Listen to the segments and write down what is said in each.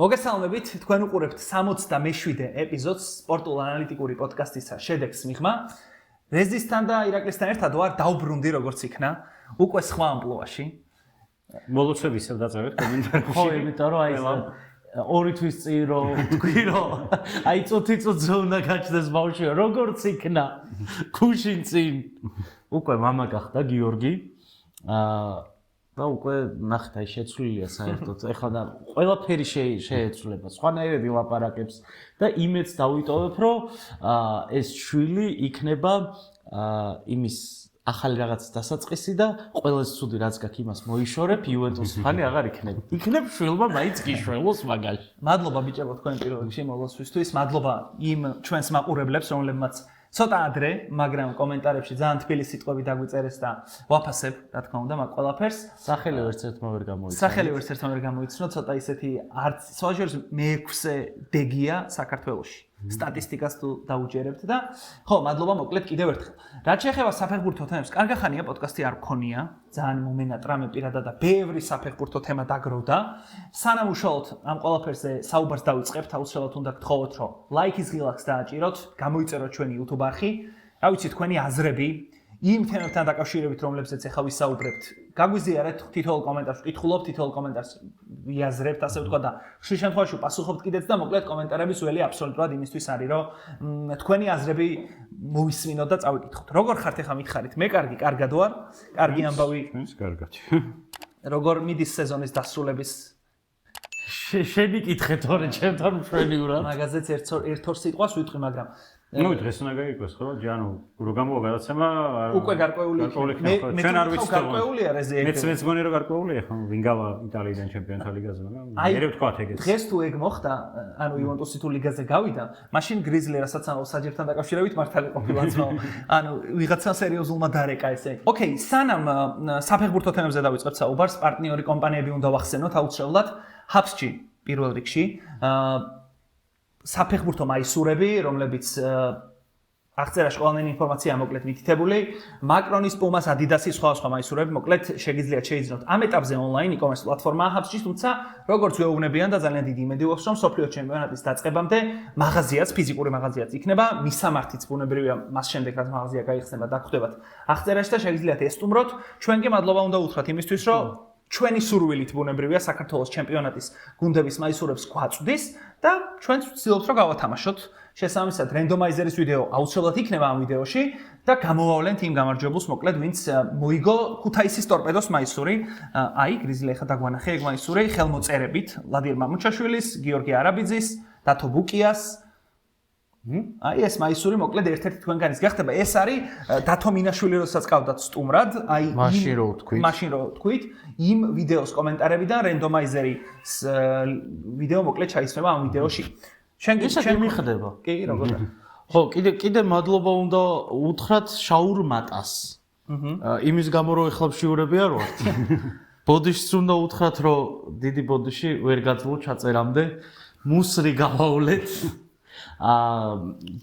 მოგესალმებით, თქვენ უყურებთ 67-ე ეპიზოდს სპორტულ-ანალიტიკური პოდკასტისა შედეგს მიღმა. რეზისთან და ირაკლისთან ერთად ვარ დაუბრუნდი როგორც იქნა, უკვე სხვა ამპლუაში. მოლოცვები ისევ დაწერეთ კომენტარებში. ხო, იმიტომ რომ აი ორი თვის წინ რო თქვი რომ აი წუთი-წუთზე უნდა გაჩნდეს ბავშვი, როგორც იქნა ქუშინ წინ. უკვე მამა გახდა გიორგი. და უკვე ნახეთ აი შეცვლილია საერთოდ. ეხლა და ყველაფერი შეეცვლება. სხვანაირად ილაპარაკებს და იმედს დავიტოვებ, რომ ეს შვილი იქნება იმის ახალი რაღაც დასაწყისი და ყველაზე ცუდი რაც გაქვს იმას მოიშორებ, იუვენტუსის ფანი აღარ იქნება. იქნებ შვილმა მაინც გიშველოს მაგალში. მადლობა ბიჭებო თქვენ პირველ რიგში მოლოცვისთვის. მადლობა იმ ჩვენს მაყურებლებს, რომლებმაც ცოტა ადრე, მაგრამ კომენტარებში ძალიან თბილი სიტყვები დაგვიწერეს და ვაფასებ, რა თქმა უნდა, მაგ ყველაფერს. სახელი ვერც ერთმა ვერ გამოიცნო. სახელი ვერც ერთმა ვერ გამოიცნო, ცოტა ისეთი არც სოჟერს მე-6 დეგია საქართველოში. სტატისტიკას თუ დაუჯერებთ და ხო, მადლობა მოკლედ კიდევ ერთხელ. რაც შეეხება საფეხბურთო თემებს, კარგი ხანია პოდკასტი არ გქონია, ძალიან მომენატრა მე პირადად და ბევრი საფეხბურთო თემა დაგროვდა. სანამ უშუალოდ ამ ყველაფერზე საუბარს დავიწყებთ, აუცილებლად უნდა გთხოვოთ, რომ ლაიქის ღილაკს დააჭიროთ, გამოიწეროთ ჩვენი YouTube არხი. რა ვიცი, თქვენი აზრები იმ თემებთან დაკავშირებით, რომლებზეც ახლა ვისაუბრებთ, გაგვიზიარეთ თითოეულ კომენტარში, ვკითხულობთ თითოეულ კომენტარს, ვიაზრებთ, ასე ვთქვა და ხშირ შემთხვევაში ვპასუხობთ კიდეც და მოკლედ კომენტარების ველი აბსოლუტურად იმისთვის არის, რომ თქვენი აზრები მოვისმინოთ და წავიკითხოთ. როგორ ხართ ახლა მითხარით? მე კარგი, კარგად ვარ. კარგი ამბავი. ეს კარგად. როგორ მიდის სეზონის დასრულების? შენი კითხე თორე ჩემთან მშვენივრად. მაგაზეც ერთ-ორ სიტყვას ვიტყვი, მაგრამ ნუ დღეს უნდა გაიგოს ხო, ჯანო, რო გამოვა გადაცემა უკვე გარკვეული ჩვენ არ ვიცით გარკვეულია რეზერვი. მეც მგონი რომ გარკვეულია ხო, ვინ გავა იტალიიდან ჩემპიონთა ლიგაზე, მაგრამ მე ვთქვათ ეგეც. დღეს თუ ეგ მოხდა, ანუ იუვენტუსი თუ ლიგაზე გავიდა, მაშინ გრიზლი რასაც ამბობს საჯერთან დაკავშირებით მართალი ყოფილა ძმაო. ანუ ვიღაცა სერიოზულმა დარეკა ესე. ოკეი, სანამ საფეხბურთო თემებზე დავიწყებთ საუბარს, პარტნიორი კომპანიები უნდა ვახსენოთ აუცილებლად. HubSpot პირველ რიგში. საფეხბურთო მაისურები, რომლებიც აღწერაში ყველანი ინფორმაცია მოკლედ მითითებული, Macronis, Pumas, Adidas-ის სხვა მაისურები, მოკლედ შეგიძლიათ შეიძინოთ ამ ეტაპზე ონლაინ e-commerce პლატფორმა HubSpot, თუმცა როგორც ვეუბნებიან და ძალიან დიდი იმედი გვაქვს, რომ სოფლიო ჩემპიონატის დაწყებამდე მაღაზიაც, ფიზიკური მაღაზიაც იქნება, მისამართიც ბუნებრივია მას შემდეგ რაც მაღაზია გაიხსნება და გხვდებათ აღწერაში და შეგიძლიათ ესტუმროთ. ჩვენ კი მადლობა უნდა უთხრათ იმისთვის, რომ ჩვენი სურვილით ბუნებრივია საქართველოს ჩემპიონატის გუნდების მაისურებს გვაწვდის და ჩვენც ვცდილობთ რომ გავათამაშოთ. შესაბამისად, რენდომაიზერის ვიდეო აუცილებლად იქნება ამ ვიდეოში და გამოვავლენთ იმ გამარჯვებულს, მოკლედ, ვინც მოიგო ქუთაისის ტორპედოს მაისური. აი, გრიზლი ახლა დაგვანახე ეგ მაისური ხელმოწერებით, ლადირ მამუჩაშვილის, გიორგი არაბიძის, დათო ბუკიას. აი ეს მაისური მოკლედ ერთ-ერთი თქვენგანის გახდება. ეს არის დათო მინაშვილი, როდესაც ყავდათ სტუმრად, აი მაშინ რო თქვით, იმ ვიდეოს კომენტარებიდან რენდომაიზერის ვიდეო მოკლედ ჩაისვება ამ ვიდეოში. შენ მიხდება. კი, როგორ? ხო, კიდე მადლობა უნდა უთხრათ შაურმატას. იმის გამო რომ ეხლა მშიურები არ ვართ. ბოდიშს უნდა უთხრათ, რომ დიდი ბოდიში ვერ გაძლო ჩაწერამდე, მუსრი გავავლეთ.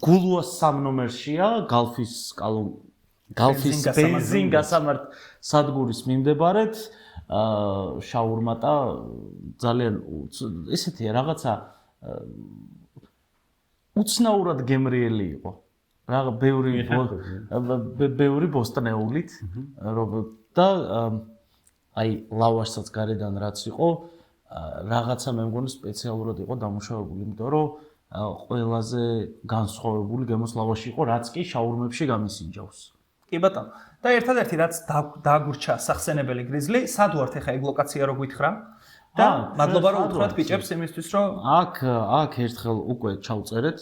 გულუას 3 ნომერშია, გალფის ბენზინ გასამართ სადგურის მიმდებარედ, შაურმატა ძალიან ესეთია რაღაცა უცნაურად გემრიელი იყო. რაღა ბევრი ბოსტნეულით და აი ლავაშსაც გარედან რაც იყო, რაღაცა მე მგონი სპეციალურად იყო დამუშავებული, იმიტომ რომ ყველაზე განსხვავებული გემოს ლავაში იყო, რაც კი შაურმებში გამისინჯავს. კი ბატონო. და ერთადერთი რაც დააგურჩა სახსენებელი გრიზლი, სად ვართ ახლა ეგ ლოკაცია რო გითხრა? და მადლობა რომ უთხრათ ბიჭებს იმისთვის რომ აქ ერთხელ უკვე ჩავწერეთ.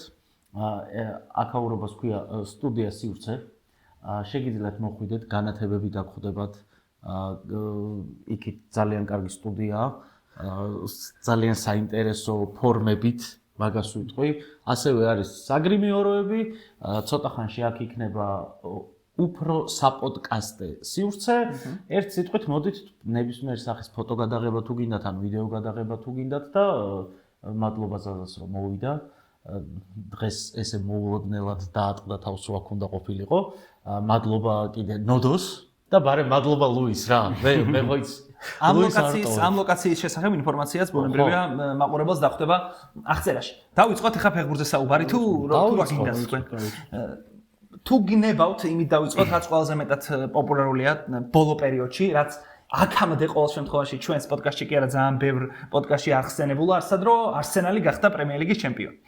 აკაურობას ქვია სტუდია სივრცე. შეგიძლიათ მოხვიდეთ, განათებები დაგხვდებათ. იქით ძალიან კარგი სტუდიაა. ძალიან საინტერესო ფორმებით მაგას ვიტყვი. ასევე არის საგრიმიოროები, ცოტა ხანში აქ იქნება უფრო საპოდკასტე სივრცე. ერთ სიტყვით მოდით ნებისმიერ სახის ფოტო გადაღება თუ გინდათ, ან ვიდეო გადაღება თუ გინდათ და მადლობა ზაზას რომ მოვიდა. დღეს ესე მოულოდნელად დაატყდა თავს, რა ქონდა ყოფილიყო. მადლობა კიდე ნოდოს და ბარე მადლობა ლუის რა. მე ყოიც ამ ლოკაციის შესახებ ინფორმაციაც ბუნებრივია მაყურებელს დახვდება აღწერაში. დავიწყოთ ახლა ფეხბურთზე საუბარი თუ რა გინდათ თქვენ? თუ გინებავთ იმით დავიწყოთ, რაც ყველაზე მეტად პოპულარულია ბოლო პერიოდში, რაც აქამდე ყოველ შემთხვევაში ჩვენს პოდკასტში კი არა ძალიან ბევრ პოდკასტში არ ხსენებულა, არსად რომ არსენალი გახდა პრემიერ ლიგის ჩემპიონი.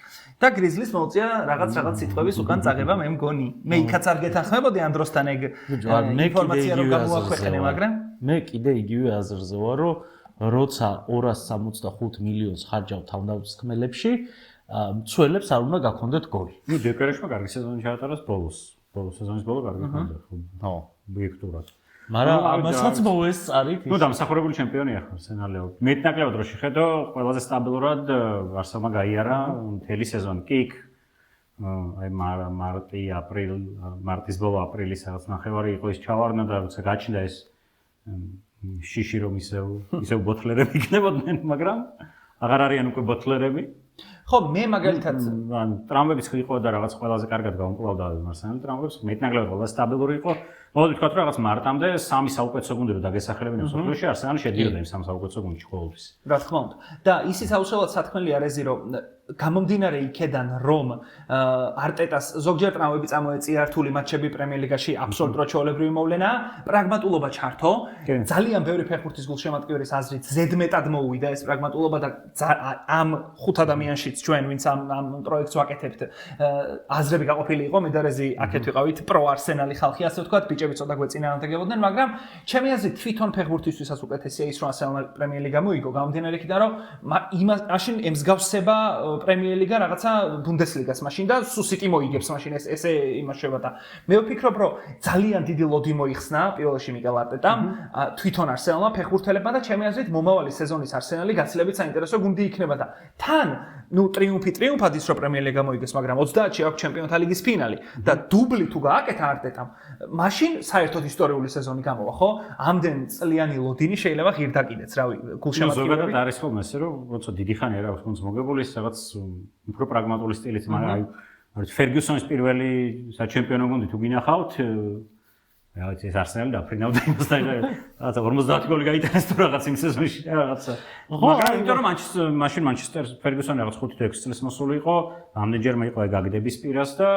და გრიზლის მოუწია რაღაც სიტყვების უკან წაღება მე მგონი. მე იქაც არ გეთანხმებოდი ამ დროსთან ეგ ინფორმაცია რომ გამოაქვეყნე, მაგრამ მე კიდე იგივე აზრზე ვარ, რომ როცა 265 მილიონს ხარჯავ თავდამსხმელებში, მცველებს არ უნდა გაქონდეთ გოლი. ნუ დეკერეშმა კარგი სეზონი ჩაატარეს ბოლოს სეზონის ბოლო კარგი ხანდა. ხო, ობიექტურად. მაგრამ ამასაც მოვეს წარით. ნუ დამსახურებული ჩემპიონია ხარ სენალიო. მეტნაკლებად რო შეხედო, ყველაზე სტაბილურად არსამა გაიარა მთელი სეზონი. კი იქ აი მარტის ბოლო აპრილის რაღაც ნახევარი იყო ის ჩავარდა და როცა გაჩნდა ეს შიში რომ ისევ ბოთლერები იქნებოდნენ, მაგრამ აღარ არიან უკვე ბოთლერები. ხო, მე მაგალითად ან ტრამვებიც იყო და რაღაც ყველაზე კარგად გაუმკლავდა არსენალი ტრამვებს, მეტნაკლებად ყველა სტაბილური იყო. მოდით ვთქვათ, რაღაც მარტამდე 3 საუკეთესო გუნდი რო დაგესახელებინა მსოფლიოში, არსენალი შედიოდა იმ 3 საუკეთესო გუნდში ყოველთვის. რა თქმა უნდა. და ისიც აუცილებლად სათქმელი არეზი, რომ გამომდინარე იქედან, რომ არტეტას ზოგჯერ ტრამვები წამოეწია რთული მატჩები პრემიერ ლიგაში აბსოლუტურად ჩვეულებრივი მოვლენაა, პრაგმატულობა ჩართო, ძალიან ბევრი ფეხბურთის გულშემატკივრის აზრით ზედმეტად მოუვიდა ეს პრაგმატულობა და ამ 5 ადამიანშიც ჩვენ ვინც ამ პროექტს ვაკეთებთ, აზრები გაყოფილი იყო, მე და რეზი აქეთ ვიყავით პრო არსენალი ხალხი, ასე ვთქვათ, ბიჭები ცოტა გვეწინააღმდეგებოდნენ, მაგრამ ჩემი აზრით თვითონ ფეხბურთისთვისაც უკეთესია ის, რომ არსენალმა პრემიერ ლიგა მოიგო, გამომდინარე იქიდან, რომ მაშინ ემსგავსება პრემიერ ლიგა რაღაცა ბუნდესლიგას მაშინ და სუსიტი მოიგებს მაშინ ესე იმაშება და მე ვფიქრობ რომ ძალიან დიდი ლოდი მოიხსნა პირველ რიგში მიკელ არტეტამ თვითონ არსენალმა ფეხბურთელებმა და ჩემი აზრით მომავალი სეზონის არსენალი გაცილებით საინტერესო გუნდი იქნება და თან ნუ ტრიუმფად ის რომ პრემიერ ლიგა მოიგეს მაგრამ 30-ში აქვს ჩემპიონთა ლიგის ფინალი და დუბლი თუ გააკეთა არტეტამ მაშინ საერთოდ ისტორიული სეზონი გამოვა ხო ამდენ წლიანი ლოდინი შეიძლება ღირდა კიდეც რავი გულშემატკივრები ზოგადად არის ხოლმე ესე რომ როცა დიდი ხანი არ აქვს გუნდს მოგებული ის რაღაც უფრო პრაგმატული სტილით მაგრამ აი ფერგიუსონის პირველი საჩემპიონო გუნდი თუ გინახავთ რაღაც ეს არსენალი დაფრინავდა იმას და რაღაცა 50 გოლი გაიტანეს თუ რაღაც იმ სეზონში რაღაცა მაგრამ იმიტომ რომ მაშინ მანჩესტერ ფერგიუსონი რაღაც 5-6 წელს მოსული იყო ამდენჯერმე იყო ეგ გაგდების პირას და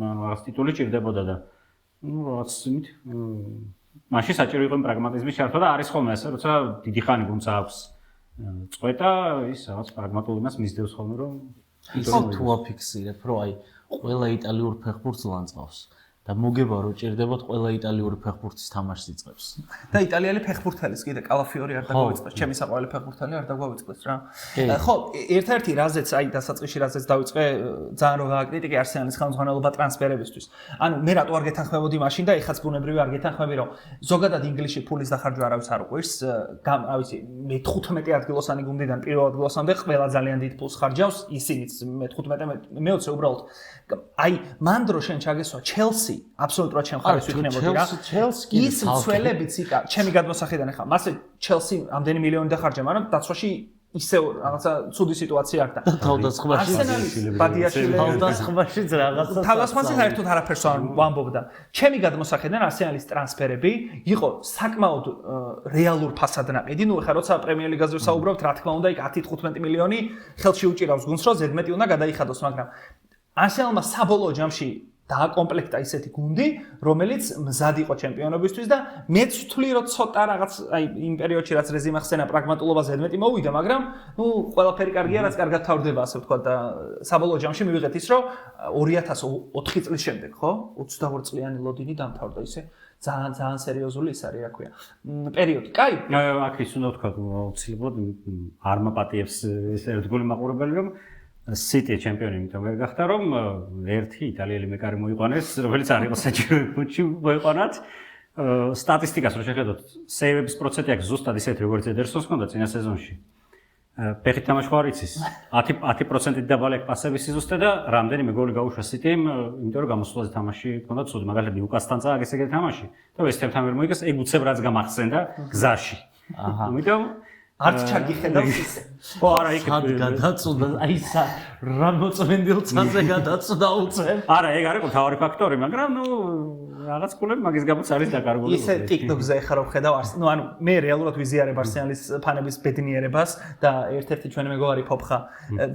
რაღაც ტიტული ჭირდებოდა და ну რაღაც იმით მაშინ საჭირო იყო პრაგმატიზმის ჩართვა და არის ხოლმე ასე როცა დიდი ხანი გუნდს აქვს წყვეტა ის რაღაც პრაგმატულ იმას მისდევს ხოლმე რომ ისე თუ აფიქსირებ რომ აი ყველა იტალიურ ფეხბურთს ლანძღავს და მოგება რომ ჭირდებოდ ყველა იტალიური ფეხბურთის თამაშს იწყებს. და იტალიელი ფეხბურთელის კიდე კალაფიორი არ დაგვაიწყდეს. ჩემი საყვარელი ფეხბურთელი არ დაგვაიწყდეს რა. ხო, ერთ-ერთი რაზეც აი დასაწყისში რაზეც დავიწყე ძალიან რო გააკრიტიკე არსენალის ხელმძღვანელობა ტრანსფერებისთვის. ანუ მე რატო არ გეთანხმებოდი მაშინ და ეხაც ბუნებრივი არ გეთანხმები რომ ზოგადად ინგლისში ფულის დახარჯვა არავის არ უყვირს. რა ვიცი, მე 15 ადგილოსანი გუნდიდან პირველ ადგილოსამდე ყველა ძალიან დიდ ფულს ხარჯავს, ისინიც მე 15 მე-20 უბრალოდ აი მან დრო შენ ჩაგესვა ჩელსი აბსოლუტურად ჩემ ხარეს ვიქნებოდი რა. ის მცველებიც იქა, ჩემი გადმოსახედიდან ახლა. მასე ჩელსი ამდენი მილიონი დახარჯა, მაგრამ დაცვაში ისევ რაღაცა ცუდი სიტუაცია აქვს და თავდასხმაში ბადიაშვილი თავდასხმაშიც რაღაცა თავდასხმაში საერთოდ არაფერს არ ვამბობდა. ჩემი გადმოსახედიდან არსენალის ტრანსფერები იყო საკმაოდ რეალურ ფასად ნაყიდი. ნუ ეხლა როცა პრემიერ ლიგაზე ვსაუბრობთ, რა თქმა უნდა, იქ 10-15 მილიონი ხელში უჭირავს გუნდს, რომ ზედმეტი უნდა გადაიხადოს, მაგრამ არსენალმა საბოლოო ჯამში დააკომპლექტა ისეთი გუნდი, რომელიც მზად იყო ჩემპიონობისთვის და მეც ვთვლი რომ ცოტა რაღაც აი იმ პერიოდში რაც რეზიმა ხსენა პრაგმატულობა ზედმეტი მოვიდა, მაგრამ ნუ ყველაფერი კარგია, რაც კარგად თავდება, ასე ვთქვა და საბოლოო ჯამში მივიღეთ ის, რომ 2004 წლის შემდეგ, ხო? 22 წლიანი ლოდინი დამთავრდა ისე. ძალიან სერიოზული ის არის, რა ქვია. პერიოდი. კაი. აქ ის უნდა ვთქვა, აუცილებლად არ მაპატიებს ეს ერთგული მაყურებელი, რომ City ჩემპიონი იმიტომ ვერ გახდა რომ ერთი იტალიელი მეკარე მოიყვანეს, რომელიც არ იყო საჭირო ფუჩი მოიყვანათ. სტატისტიკას რო შეხედოთ, სეივების პროცენტი აქვს ზუსტად ისეთი როგორც ედერსონს ჰქონდა წინა სეზონში. ფეხით თამაში ხო არ იცის. 10% დაბალი პასების სიზუსტე და რამდენიმე გოლი გაუშვა City-მ, იმიტომ რომ გამოსვლაზე თამაში ჰქონდა ცუდი, მაგალითად Newcastle-თან წააგეს ეგეთი თამაში. და West Ham-თან ვერ მოიგეს, ეგ უცებ რაც გამახსენდა გზაში. აჰა. იმიტომ არც ჩაგიხედავს ისე. ხო, არა, იქ გადაწუდა, აი სა რა მოწმენდილ წაზე გადაწუდა უცებ. არა, ეგ არ იყო თავარი ფაქტორი, მაგრამ ნუ რაღაც კულები მაგის გამოც არის დაკარგული. ისე TikTok-ზე ხარ ვხედავ მე რეალურად ვიზიარებ Arsenal-ის ფანების ბედნიერებას და ერთ-ერთი ჩვენი მეგობარი ფოფხა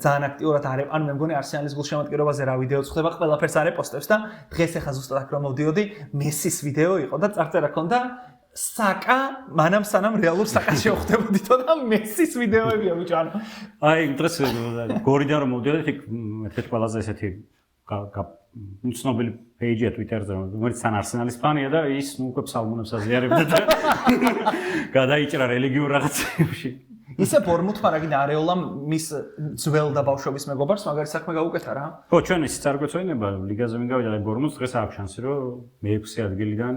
ძალიან აქტიურად მე მგონი Arsenal-ის გულშემატკივრობაზე რა ვიდეოც ხდება, ყველაფერს არეპოსტებს და დღეს ახლა ზუსტად აქ რომ მოვდიოდი, მესის ვიდეო იყო და წარწერა ქონდა საკა მანამ სანამ რეალურ საკას შევხვდებოდითო და მესის ვიდეოებია ბიჭო ანუ აი დღეს გორიდან რომ მოვდიოდი იქ ერთ-ერთი ყველაზე ესეთი ცნობილი პეიჯია Twitter-ზე რომელიც თან Arsenal-ის ფანია და ის უკვე ფსალმუნებს აზიარებდა და გადაიჭრა რელიგიურ რაღაცებში ისე ბორმუთმა რა გინდა არეოლამ მის ძველ და ბავშვობის მეგობარს მაგარი საქმე გაუკეთა რა ხო ჩვენ ისიც არ გვეწოინება ლიგაზე ვინ გავიდა და ბორმუთს დღეს აქვს შანსი რომ მე-6 ადგილიდან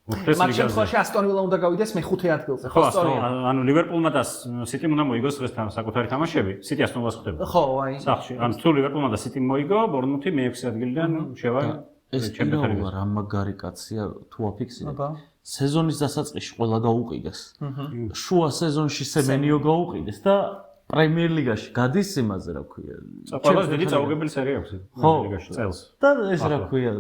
მაგ შემთხვევაში Aston Villa უნდა გავიდეს მე-5 ადგილზე ხო სწორია ანუ Liverpool-მა და City-მ უნდა მოიგოს დღეს საკუთარი თამაშები City Aston Villa-ს ხდება ხო აი სახში ანუ თუ Liverpool-მა და City-მ მოიგო ბორმუთი მე-6 ადგილიდან შევა ეს პირაულად რა მაგარი კაცია თუ აფიქსირებ სეზონის დასაწყისში ყველა გაუყიდეს შუა სეზონში სემენიო გაუყიდეს და პრემიერ ლიგაში გადის იმაზე რა ქვია ყველას დიდი წაუგებელი სერია აქვს ლიგაში წელს და ეს რა ქვია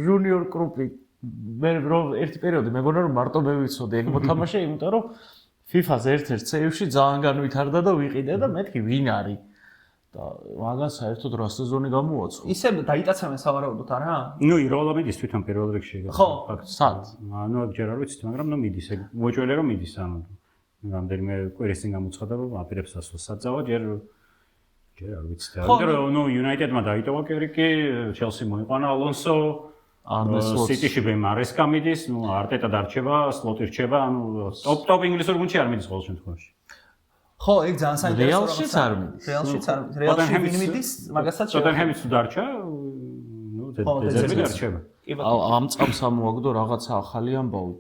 junior group-ი მე რომ ერთი პერიოდი მეგონა რომ მარტო მე ვიცოდი ეგ მოთამაშე იმიტომ რომ FIFA-ზე ერთ-ერთ სეივში ძალიან განვითარდა და ვიყიდე და მეთქი ვინ არის და მაგას საერთოდ რა სეზონი გამოაცხო ისე დაიტაცემენ სავარაუდოდ არა ნუ იროლა მიდის თვითონ პირველ რიგში ხო სად ანუ ჯერ არ ვიცი მაგრამ ნუ მიდის ეგ მოჭველე რომ მიდის ანუ რამდენიმე კვირის წინ გამოცხადა რომ აპირებს ასვას საძავა ჯერ არ ვიცი და იმიტომ რომ ნუ United-მა დაიტოვა კერიკი Chelsea მოიყვანა Alonso City-ში ბემარესკა მიდის, ნუ არტეტა დარჩება, სლოტი რჩება, ანუ ტოპ ინგლისურ გუნდში არ მიდის ყოველ შემთხვევაში. ხო, ეგ ძალიან საინტერესოა. რეალშიც არ მიდის. რეალშიც არ მიდის. რეალში ვინ მიდის, მაგასაც შევა. ტოტენჰემიც თუ დარჩა, ნუ დეზერბი დარჩება. ამ წამს ამოაგდო რაღაცა ახალი ამბავი.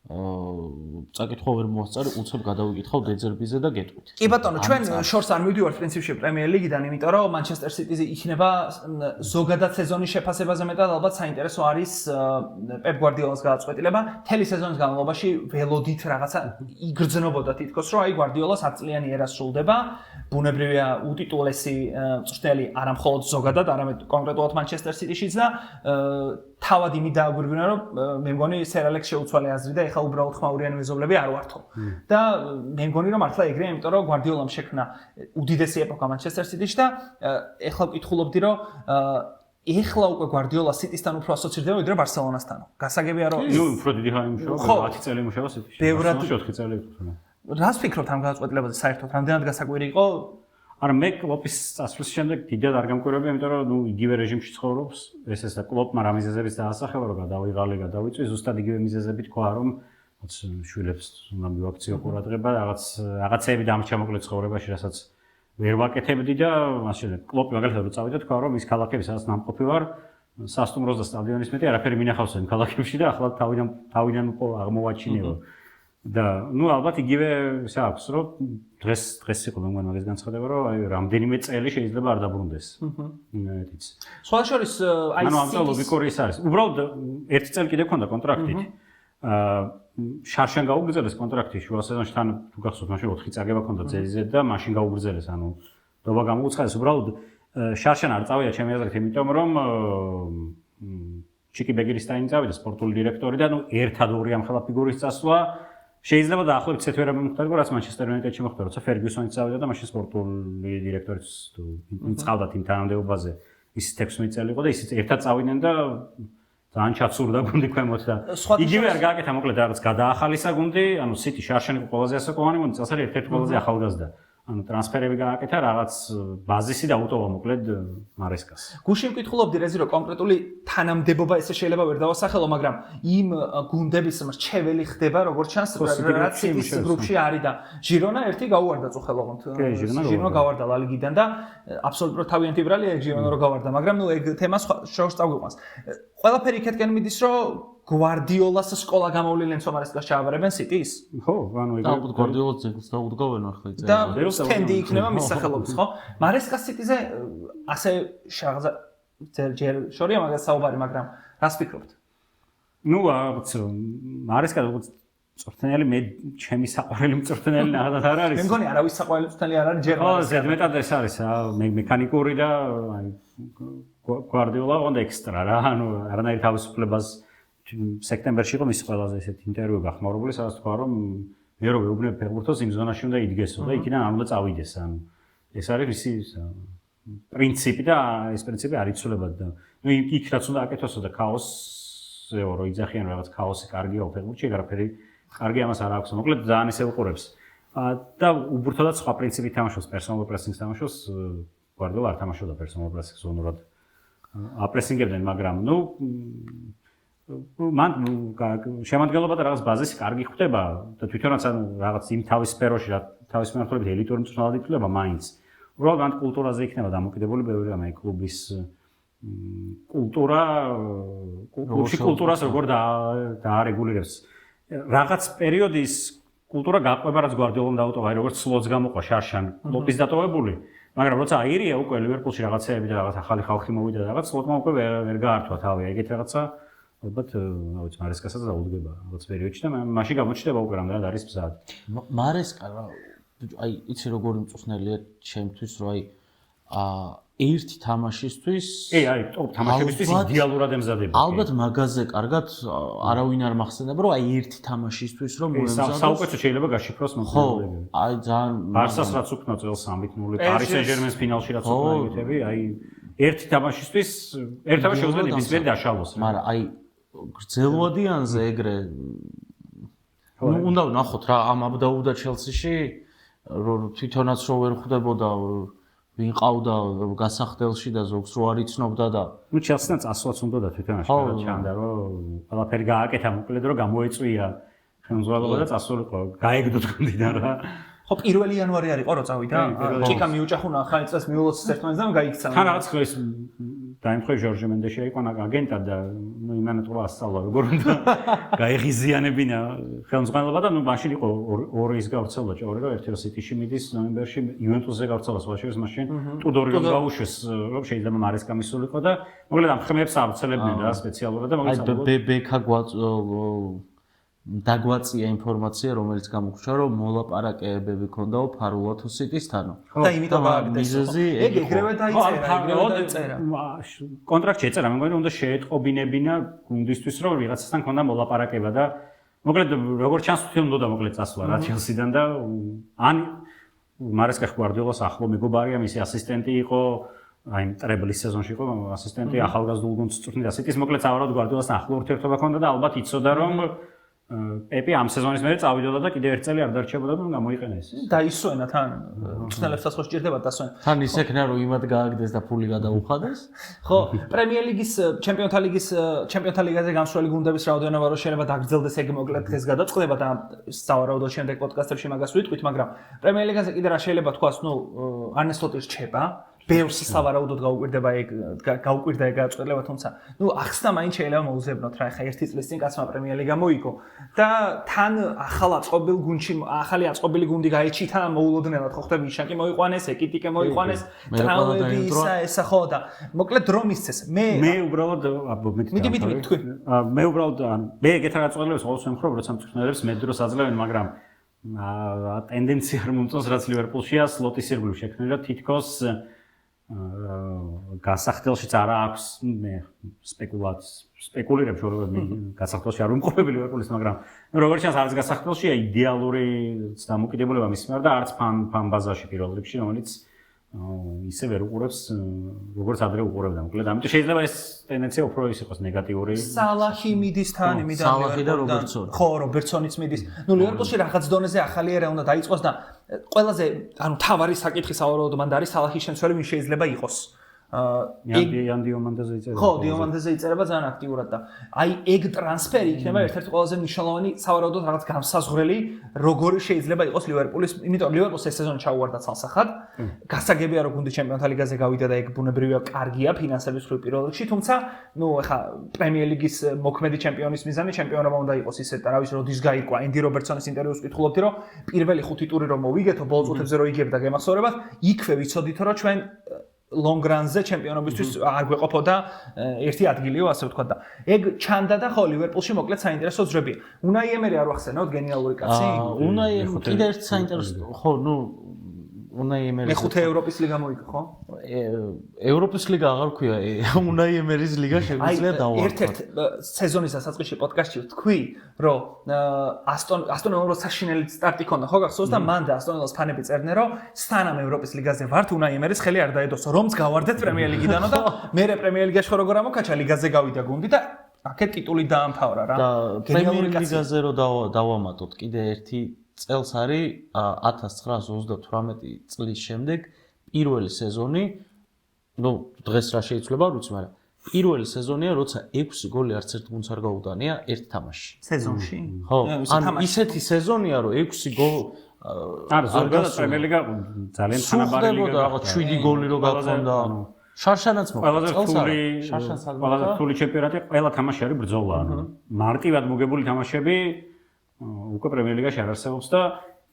წაკითხვა ვერ მოასწარი, უცებ გადავიკითხავ დეზერბიზე და გეტყვით. კი ბატონო, ჩვენ შორს არ მივდივართ პრინციპში პრემიერ ლიგიდან, იმიტომ რომ Manchester City-ზე იქნება ზოგადად სეზონის შეფასებაზე მეტად ალბათ საინტერესო არის Pep Guardiola-ს გადაწყვეტილება. მთელი სეზონის განმავლობაში ველოდით რაღაცა იგრძნობოდა თითქოს, რომ აი Guardiola-ს 10 წლიანი ერა სრულდება. ბუნებრივია უტიტულესი მწვრთნელი არა მხოლოდ ზოგადად, არამედ კონკრეტულად Manchester City-შიც და თავად იმით დააგვირგვინა, რომ მე მგონი Sir Alex შეუცვალე აზრი და ეხლა უბრალოდ ხმაურიანი მეზობლები არ ვართო. და მე მგონი რომ მართლა ეგრეა, იმიტომ რომ Guardiola-მ შექმნა უდიდესი ეპოქა Manchester City-ში და ეხლა ვკითხულობდი, რომ ეხლა უკვე Guardiola City-სთან უფრო ასოცირდება ვიდრე Barcelona-სთან. გასაგებია რომ ნუ უფრო დიდი ხანი მუშაობა, 10 წელი მუშაობა City-ში. ბევრად 4 წელი იყო. რას ფიქრობთ ამ გადაწყვეტილებაზე საერთოდ? რამდენად გასაკვირი იყო? არა მე კლოპის წასვლის შემდეგ დიდად არ გამკვირვებია, იმიტომ რომ ნუ იგივე რეჟიმში ცხოვრობს, ეს და კლოპმა რა მიზეზების დაასახელა, რომ გადავიღალე, გადავიწვი, ზუსტად იგივე მიზეზებით თქვა, რომ შვილებს უნდა მივაქციო ყურადღება, რაღაცეები დამრჩა მოკლედ ცხოვრებაში, რასაც ვერ ვაკეთებდი და მაშინ კლოპი მაგალითად რო წავიდა თქვა, რომ ის ქალაქები სადაც ნამყოფი ვარ, სასტუმროს და სტადიონის მეტი არაფერი მინახავს იმ ქალაქებში და ახლა თავიდან აღმოვაჩინეო. და ნუ ალბათ იგივე ისე აქვს რომ დღეს იყო მე მაგას განცხადება რომ აი რამდენიმე წელი შეიძლება არ დაბრუნდეს. მეტიც. სხვა შორის აი ანუ ამ ლოგიკური ის არის. უბრალოდ ერთი წელი კიდე ქონდა კონტრაქტით. შარშან გაუგრძელეს კონტრაქტი შუა სეზონში თან თუ გახსოვთ მაშინ 4 წაგება ქონდა ძელიზე და მაშინ გაუგრძელეს ანუ დობა გამოუცხადეს უბრალოდ შარშან არ წავიდა ჩემი აზრით იმიტომ რომ ჩიკი ბეგირისტაინი წავიდა სპორტული დირექტორი და ნუ ერთად ორი ამ ხელა ფიგურის წასვლა შეიძლება დაახლოებით ისეთ ვერ მომხდარიყო რაც Manchester United-ში მოხდა როცა Ferguson-ი წავიდა და მაშინ სპორტული დირექტორიც თუ წყალდათ იმ თანამდებობაზე ის 16 წელი იყო და ისიც ერთად წავიდნენ და ძალიან ჩაცურდა გუნდი ქვემოთ და იგივე არ გააკეთა მოკლედ რაღაც გადაახალისა გუნდი ანუ City შარშანი იყო ყველაზე ასაკოვანი გუნდი წელს არის ერთ-ერთი ყველაზე ახალგაზრდა ანუ ტრანსფერები გააკეთა რაღაც ბაზისი და უტოვა მოკლედ მარესკას. გუშინ ვკითხულობდი რეზი რომ კონკრეტული თანამდებობა ესე შეიძლება ვერ დავასახელო, მაგრამ იმ გუნდების მრჩეველი ხდება როგორც ჩანს რაც City-ის გრუპში არის და ჟირონა ერთი გაუვარდა წუხელოვანთ. ჟირონა გავარდა ლა ლიგიდან და აბსოლუტურად თავიანთი ბრალია ეგ ჟირონა რო გავარდა, მაგრამ ნუ ეგ თემა შორს წავიყვანს. ყველაფერი იქეთკენ მიდის რომ Guardiola-ს სკოლა გამოვლილენ სომარესკას ჩააბარებენ City-ს? ხო, ანუ ეგ Guardiola-ს ძეგლს დაუდგავენ ახლა იწევენ. და სტენდი იქნება მის სახელობის, ხო? მარესკას City-ზე ასე შაღზა ჯერ შორია მაგას საუბარი, მაგრამ რას ფიქრობთ? ნუ რაღაც მარესკა როგორც მწვრთნელი მე ჩემი საყვარელი მწვრთნელი ნახადათ არ არის. მე მგონი არავის საყვარელი მწვრთნელი არ არის ჯერ. ხო, ზედმეტად ეს არის, მექანიკური და აი Guardiola უნდა ექსტრა რა, ანუ არანაირ თავისუფლებას სექტემბერში იყო მისი ყველაზე ესეთი ინტერვიუ გახმაურებული, სადაც თქვა რომ მე რო ვეუბნებ ფეხბურთელს იმ ზონაში უნდა იდგესო და იქიდან არ უნდა წავიდეს. ანუ ეს არის მისი პრინციპი და ეს პრინციპი არ იცვლებათ და ნუ იქ რაც უნდა აკეთოსო და ქაოსზე რო იძახიან რაღაც ქაოსი კარგია ფეხბურთში, არაფერი კარგი ამას არ აქვს. მოკლედ ძალიან ისე უყურებს. და უბურთოდაც სხვა პრინციპით თამაშობს პერსონალურ პრესინგს თამაშობს, გვარდიოლა არ თამაშობდა პერსონალურ პრესინგს ზონურად. აპრესინგებდნენ, მაგრამ ნუ მან შემადგენლობა და რაღაც ბაზისი კარგი ხდება და თვითონაც ანუ რაღაც იმ თავის სფეროში რა თავის მიმართულებით ელიტური მწვრთნელად ითვლება მაინც. უბრალოდ მან კულტურაზე იქნება დამოკიდებული ბევრი რამე კლუბის კულტურა კლუბში კულტურას როგორ დაარეგულირებს. რაღაც პერიოდის კულტურა გაყვება რაც გვარდიოლამ დაუტოვა, როგორც სლოც გამოყვა შარშან კლუბის დატოვებული. მაგრამ როცა აირია უკვე ლივერპულში რაღაცეები და რაღაც ახალი ხალხი მოვიდა და რაღაც სლოტმა უკვე ვერ გაართვა თავი. ეგეთ რაღაცა ალბათ რა ვიცი მარესკასაც დაუდგება რაღაც პერიოდში და მაშინ გამოჩნდება უკვე რამდენად არის მზად. მარესკა რა აი იცი როგორი მწვრთნელია ჩემთვის რომ აი ერთი თამაშისთვის აი ტოპ თამაშებისთვის იდეალურად ემზადება. ალბათ მაგაზე კარგად არავინ არ მახსენდება რომ აი ერთი თამაშისთვის რომ მოემზადოს. საუკეთესო შეიძლება გაშიფროს მომხდარები. აი ძალიან ბარსას რაც უკნა წელს 3-0 პარის სენ-ჟერმენის ფინალში რაც უკნა იგეთები აი ერთი თამაშისთვის ერთ თამაში შეუძლია ნებისმიერი დაშალოს. მაგრამ აი გრძელვადიანზე ეგრე ნუ უნდა ვნახოთ რა ამ აბდაუდა ჩელსიში რომ თვითონაც რო ვერ ხვდებოდა ვინ ყავდა გასახდელში და ზოგს რო არ იცნობდა და ნუ ჩელსიდან წასვლაც უნდა და თვითონაც ჩანდა რომ ყველაფერი გააკეთა მოკლედ რომ გამოეწვია ხელმძღვანელობა და წასულიყო გაეგდო გუნდიდან რა ხო 1 იანვარი არისო რომ წავიდა ჭიკა მიუჭახუნა ახალი წელს მიულოცეს ერთმანეთს და გაიქცა თან რაღაც ხეს დაიმხვრე ჟორჟე მენდეში იყო აგენტად და ნუ იმან თუ ასწავლა როგორ უნდა გაეღიზიანებინა ხელმძღვანელობა და ნუ მაშინ იყო ორი ის გავრცელდა ჭორი რომ ერთი რო სიტიში მიდის ნოემბერში იუვენტუსზე გავრცელდა სვაშევის მაშინ ტუდორი რომ გაუშვეს რომ შეიძლება მარესკა მისულიყო და მოკლედ ამ ხმებს ავრცელებდნენ რა სპეციალურად და მოკლედ აი ბეკა დაგვაწია ინფორმაცია რომელიც გამოგვჩა რომ მოლაპარაკებები ქონდაო ფარულად სიტისთანო და იმიტომ მიზეზი ეგ ეგრევე დაიწერა კონტრაქტი ეწერა მე მგონი უნდა შეეტყობინებინა გუნდისთვის რომ ვიღაცასთან ქონდა მოლაპარაკება და მოკლედ როგორც ჩანს თვითონ უნდა მოკლედ წასვლა რა ჩელსიდან და ან მარესკა გვარდიოლას ახლო მეგობარია მისი ასისტენტი იყო აი ტრებლის სეზონში იყო ასისტენტი ახალგაზრდულ გუნდს წვრთნიდა სიტის მოკლედ ავარად გვარდიოლასთან ახლო ურთიერთობა ქონდა და ალბათ იცოდა რომ პეპი ამ სეზონის მერე წავიდოდა და კიდევ ერთ წელი არ დარჩებოდა და გამოიყენეს. დაისვენა თან მწვრთნელებსაც ხო სჭირდება დასვენა. თან ისექნა რომ იმად გააგდეს და ფული გადაუხადეს. ხო, პრემიერ ლიგის, ჩემპიონთა ლიგის, ჩემპიონთა ლიგაზე გამსვლელი გუნდების რაოდენობა რო შეიძლება დაგრძელდეს ეგ მოკლედ დღეს გადაწყდება და სავარაუდოდ შემდეგ პოდკასტებში მაგას ვიტყვით, მაგრამ პრემიერ ლიგაზე კიდე რა შეიძლება თქვას, ნუ არნე სლოტი რჩება. ბევრს სავარაუდოდ გაუკვირდება ეგ გაუკვირდა ეგ გაწყვეტილება თუმცა ნუ ახსნა მაინც შეიძლება მოუზებნოთ რა ხა ერთი წლის წინ კაცმა პრემიერ ლიგა მოიგო და თან ახალ აწყობილ გუნდში ახალი აწყობილი გუნდი გაიჩი თან მოულოდნელად ხო ხდება იშაკი მოიყვანეს ეკიტიკე მოიყვანეს ტრაუები ისა ხო და მოკლედ დრო მისცეს მე უბრალოდ მიდი თქვი მე უბრალოდ მე ეგეთ გაწყვეტილებას ყოველთვის ვემხრობ როცა მწვრთნელებს მე დროს აძლევენ მაგრამ ტენდენცია არ მომწონს რაც ლივერპულშია სლოტის ირგვლივ შექმნილი თითქოს გასახდელშიც არა აქვს მე სპეკულირებ რომ გასახდელში არ უმყოფები ლივერპულის მაგრამ როგორც ჩანს არის გასახდელშია იდეალური დამოკიდებულება მის მიერ და არც ფან ბაზაში პირველ რიგში რომელიც ისე ვერ უყურებს როგორც ადრე უყურებდა მოკლედ ამიტომ შეიძლება ეს ტენდენცია უფრო ის იყოს ნეგატიური სალაჰი მიდის თან იმიდან სალაჰი და რობერტსონი ხო რობერტსონიც მიდის ნუ ლივერპულში რაღაც დონეზე ახალი ერა უნდა დაიწყოს და ყველაზე ანუ თავარი საკითხი სავარაუდოდ მანდ არის სალაჰის შემცველი ვინ შეიძლება იყოს დიომანდეზე იწერება ხო დიომანდეზე იწერება ძალიან აქტიურად და აი ეგ ტრანსფერი იქნება ერთ-ერთი ყველაზე მნიშვნელოვანი სავარაუდოდ რაღაც განსაზღვრელი როგორი შეიძლება იყოს ლივერპულის იმიტომ ლივერპულს ეს სეზონი ჩაუვარდა ცალსახად გასაგებია რომ გუნდი ჩემპიონთა ლიგაზე გავიდა და ეგ ბუნებრივია კარგია ფინანსების მხრივ პირველ რიგში თუმცა ნუ ეხა პრემიერ ლიგის მოქმედი ჩემპიონის მიზანი ჩემპიონობა უნდა იყოს ისე და რა ვიცი როდის გაირკვა ენდი რობერტსონის ინტერვიუს ვკითხულობდი რომ პირველი 5 ტური რომ მოვიგეთო ბოლო წუთებზე რომ იგებდა გემახსოვრებად იქვე ვიცოდითო რომ ჩვენ long run-ზე ჩემპიონობისთვის არ გვეყოფოდა ერთი ადგილიო ასე ვთქვა და ეგ ჩანდა და ხო ლივერპულში მოკლედ საინტერესო ძრებია. უნაი ემერი არ ვახსენოთ გენიალური კაცი? უნაი კიდე ერთ საინტერესო ხო ნუ უნაი ემერის მეხუთე ევროპის ლიგა მოიგო, ხო? ევროპის ლიგა აღარ ქვია, უნაი ემერის ლიგა შეგვიძლია დავარქვათ. ერთ-ერთ სეზონის დასაწყისში პოდკასტში ვთქვი, რომ ასტონ ვილას საშინელი სტარტი ქონდა, ხო გახსოვს და მან და ასტონ ვილას ფანები წერდნენ, რომ სანამ ევროპის ლიგაზე ვართ, უნაი ემერის ხელი არ დაედოსო, რომც გავარდეთ პრემიერ ლიგიდანო და მე პრემიერ ლიგაში ხო როგორ ამოქაჩა ლიგაზე გავიდა გუნდი და აქეთ ტიტული დაამთავრა რა. და პრემიერ ლიგაზე რო დავამატოთ კიდე ერთი წელს არის 1938 წლის შემდეგ პირველი სეზონი, ნუ დღეს რა შეიძლება ვიცი, მაგრამ პირველი სეზონია, როცა 6 გოლი არც ერთ გუნდს არ გაუტანია ერთ თამაშში. სეზონში? ხო, ან ისეთი სეზონია, რომ 6 გოლი არ ზოგადად პრემიერ ლიგა ძალიან თანაბარი ლიგა. რაღაც 7 გოლი რო გაქონდა. შარშანაც ყველაზე რთული ჩემპიონატი, ყველა თამაში არის ბრძოლა. მარტივად მოგებული თამაშები უკვე პრემიერ ლიგაში არ არსებობს და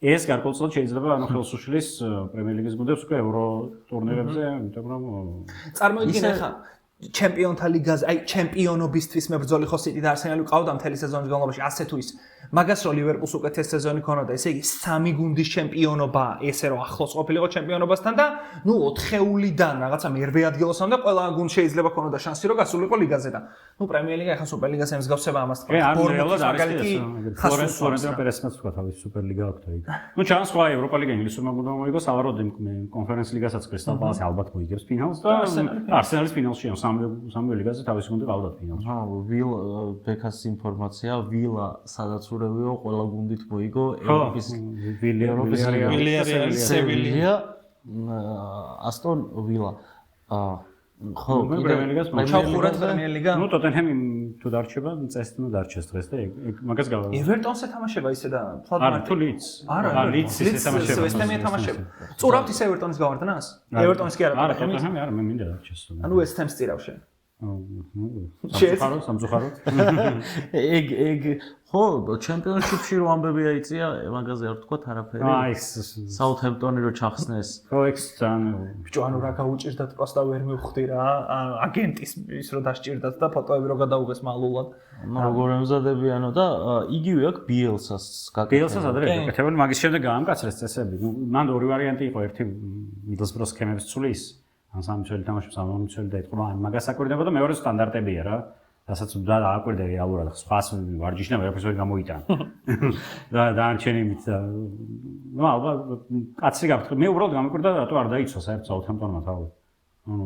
ეს გარკვეულწილად შეიძლება ანუ ხელს უშლის პრემიერ ლიგის გუნდებს უკვე ევრო ტურნირებზე, იმიტომ რომ წარმოიდგინე ხა ჩემპიონთა ლიგაზე, აი ჩემპიონობისთვის მებრძოლი ხო სიტი და არსენალი ყავდა მთელი სეზონის განმავლობაში ასე თუ ის. მაგას რო ლივერპულს უკეთეს სეზონი ქონოდა, ესე იგი 3 გუნდის ჩემპიონობა, ესე რომ ახლოს ყოფილიყო ჩემპიონობასთან და ნუ 4-ულიდან რაღაცა მერვე ადგილოსამდე ყველა გუნდს შეიძლება ქონოდა შანსი რომ გასულიყო ლიგაზე და ნუ პრემიერ ლიგა ახლა სუპერლიგას ემსგავსება ამას თქვა. რეალურად არის ფლორენცია პერესმაც თქვა თავის სუპერლიგა აქვს იქ. ნუ ჩანს სხვა ევროპა ლიგა ინგლისურმა გუნდმა მოიგო, სავარაუდოდ კონფერენს ლიგასაც კრისტალ პალასი ალბათ მოიგებს ფინალს და არსენალის ფინალში სამივე ლიგაზე თავისი გუნდი ყავდათ ფინალში. ვილა ბეკას ინფორმაცია, ვილა სადაც ურევიო ყველა გუნდით მოიგო ევროპის ვილიარეალი, სევილია, ასტონ ვილა. ხო, პრემიერ ლიგას მოჩავხურეთ პრემიერ ლიგა. ნუ ტოტენჰემი თუ დარჩება, წესით ნუ დარჩეს დღეს და მაგას გავა. ევერტონს ეთამაშება ისე და არა, თუ ლიდს. არა, ლიდს ეთამაშება. ვესტჰემი ეთამაშება. წურავთ ისე ევერტონის გავარდნას? ევერტონის კი არა, ტოტენჰემი არა, მე მინდა დარჩეს. ანუ ვესტჰემს წირავ შენ. სამწუხაროდ. ეგ ხო, ჩემპიონშიპში რო ამბები აიწია, მაგაზე არ თქვა არაფერი. საუთჰემპტონი რო ჩახსნეს. ხო, ეგ ძალიან ბიჭო, ანუ რა გაუჭირდათ, პროსტა ვერ მივხვდი რა. აგენტის ის რო დასჭირდათ და ფოტოები რო გადაუღეს მალულად. როგორ ემზადებიანო და იგივე აქვს ბიელსას გაკეთებული. ბიელსას ადრე გაკეთებული, მაგის შემდეგ გაამკაცრეს წესები. მან ორი ვარიანტი იყო, ერთი მიდლსბროს სქემებს ცulis. ან სამი წელი თამაშობს, ან ორი წელი დაიწყო, ან მაგას აკვირდება და მეორე სტანდარტებია რა. რასაც დააკვირდა რეალურად, სხვას ვარჯიშნა ვერაფერს ვერ გამოიტანა. და დანარჩენი მით ნუ ალბათ კაცი გაფრთხილდა. მე უბრალოდ გამიკვირდა რატო არ დაიცვა საერთოდ საუთჰემპტონმა თავი. ანუ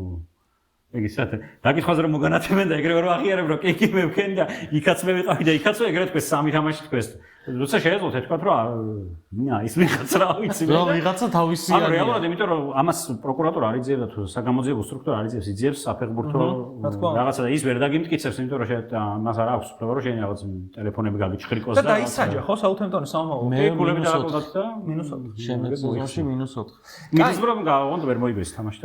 ეგ ისეთ დაკითხვაზე რომ მოგანათებენ და ეგრევე რომ აღიარებ რომ კი მე ვქენი და იქაც მე ვიყავი და იქაც ეგრე თქვენ სამი თამაში თქვენ. როცა შეეძლოთ ეთქვათ რომ ის ვიღაც რა ვიცი მე. რა ვიღაცა თავისი არის. ანუ რეალურად იმიტომ რომ ამას პროკურატურა არ იძიება თუ საგამოძიებო სტრუქტურა არ იძიებს, იძიებს საფეხბურთო რაღაცა და ის ვერ დაგიმტკიცებს, იმიტომ რომ შეიძლება მას არ აქვს უფლება რომ შენი რაღაც ტელეფონები გაგიჩხრიკოს და დაისაჯა ხო საუთჰემპტონის სამომავლო. კულები დააკვირდათ და -4. შემდეგ სეზონში -4. მიდლსბრომ გავონდა ვერ მოიგო ეს თამაში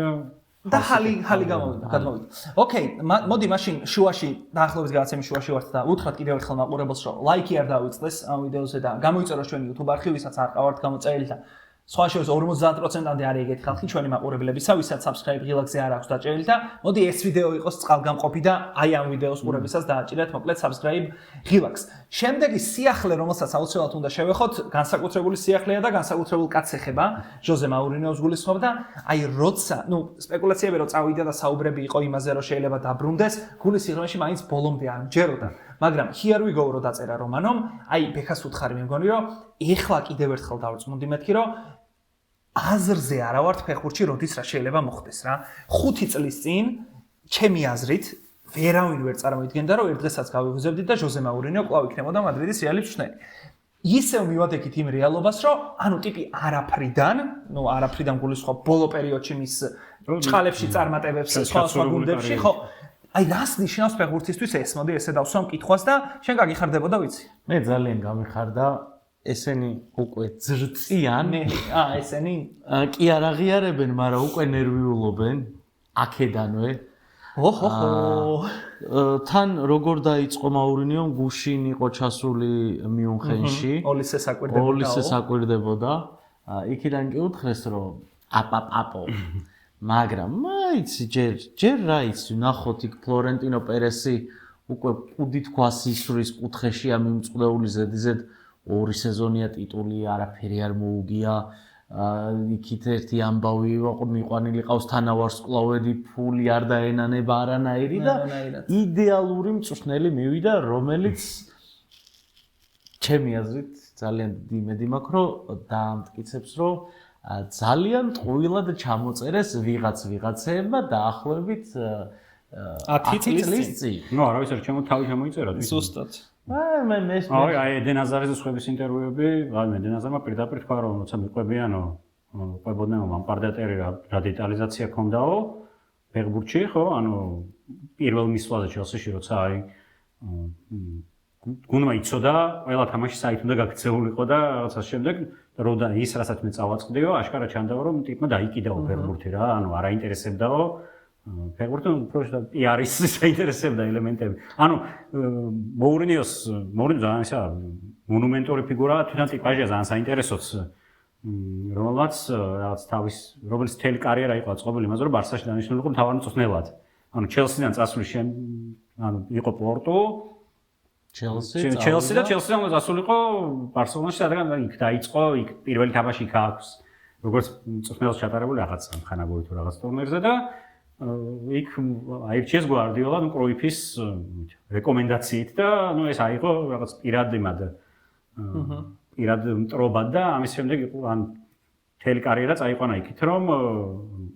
და ჰალი გამოვიდა, გადმოვიდა. ოკეი, მოდი მაშინ შუაში დაახლოებით გადაცემის შუაში ვართ და უთხრათ კიდევ ერთხელ მაყურებელს რომ ლაიქი არ დავიწყდეს ამ ვიდეოზე და გამოიწეროს ჩვენი YouTube არქივი, ვისაც არ ყავართ გამოწერილი და სხვა შორის 50%-ამდე არის ეგეთი ხალხი ჩვენი მაყურებლებისა, ვისაც subscribe ღილაკზე არ აქვს დაჭერილი და მოდი ეს ვიდეო იყოს წყალგამყოფი და აი ამ ვიდეოს ყურებისას დააჭირეთ მოკლედ subscribe ღილაკს. შემდეგი სიახლე, რომელსაც აუცილებლად უნდა შევეხოთ, განსაკუთრებული სიახლეა და განსაკუთრებულ კაცს ეხება, ჟოზე მაურინიოს გულისხმობ და აი როცა, ნუ სპეკულაციები რო წავიდა და საუბრები იყო იმაზე, რომ შეიძლება დაბრუნდეს, გულის სიღრმეში მაინც ბოლომდე არ მჯეროდა. მაგრამ here we go რო დაწერა რომანომ, აი ბექას უთხარი მე მგონი რომ ეხლა კიდევ ერთხელ დავწმუნდი მეთქი რომ აზრზე არა ვართ ფეხბურთში, როდის რა შეიძლება მოხდეს რა. 5 წლის წინ ჩემი აზრით ვერავინ ვერ წარმოიდგენდა რომ ერთ დღესაც გავიღვიძებდით და ჟოზე მაურინიო კვლავ იქნებოდა მადრიდის რეალის მწვრთნელი. ისევ მივადგეთ იმ რეალობას, რომ ანუ ტიპი არაფრიდან გულისხმობ ბოლო პერიოდში მის ჭყალებში წარმატებებს სხვა გუნდებში, ხო? აი რას ნიშნავს ფეხბურთისთვის ეს? მოდი ესე დავსვამ კითხვას და შენ გაგიხარდებოდა ვიცი. მე ძალიან გამიხარდა ესენი უკვე ძრწიან. ესენი კი არ აღიარებენ, მაგრამ უკვე ნერვიულობენ აქედანვე. ოჰო. თან როგორ დაიწყო მაურინიომ, გუშინ იყო ჩასული მიუნხენში. ოლისე საკვირდებოდა. იქიდან კი უთხრეს რომ აპაპაპო. მაგრამ მაიცი ჯერ რა იცი, ნახოთ იქ ფლორენტინო პერესი უკვე კუდით ქვას ისვრის კუთხეშია მიმწყდეული ზედიზედ 2 სეზონია ტიტული არაფერი არ მოუგია. იქით ერთი ამბავი მიყვანილი ყავს თანავარსკვლავედი ფული არ დაენანება არანაირი და იდეალური მწვრთნელი მივიდა, რომელიც ჩემი აზრით ძალიან დიდი იმედი მაქვს, რომ დაამტკიცებს, რომ ძალიან ტყუილად ჩამოწერეს ვიღაცეებმა დაახლოებით 10 წლის წინ. ნუ არა ვიცი, ჩემო თავი შემოიწერა. ზუსტად. აი ედენ აზარეს ხვების ინტერვიუები, აი ედენ აზარმა პირდაპირ თქვა, რომ როცა მიყვებიანო, ყვებოდნენ მამპარდატერი რა დეტალიზაცია ქონდაო ფეხბურთში, ხო? ანუ პირველ მისვლაზე ჩელსიში როცა აი გუნდმა იცოდა, ყველა თამაში საით უნდა გაქცეულიყო და რაღაცა შემდეგ როდა ის რასაც მე წავაწყდიო, აშკარა ჩანდაო, რომ ტიპმა დაიკიდაო ფეხბურთი რა, ანუ არა ინტერესებდაო ფეხბურთი უბრალოდ პიარის საინტერესებდა ელემენტები. ანუ მოურინიო ძალიან ისა მონუმენტური ფიგურაა, თვითონ ტიპაჟია ძალიან საინტერესოც, რომელსაც რაღაც თავის რომელიც თელი კარიერა იყო აწყობილი იმაზე, რომ ბარსაში დანიშნულიყო მთავარ მწვრთნელად. ანუ ჩელსიდან წასვლის ანუ იყო პორტო ჩელსი და ჩელსიდან წასულიყო ბარსელონაში, სადღაც იქ დაიწყო, იქ პირველი თამაში იქ აქვს. როგორც მწვრთნელს ჩატარებული რაღაც ხანაგური თუ რაღაც ტურნირზე და იქ აირჩიეს გვარდიოლა ნუ კროიფის რეკომენდაციით და ნუ ეს აიღო რაღაც პირად მტრობად და ამის შემდეგ იყო ან თელი კარიერა წაიყვანა იქით, რომ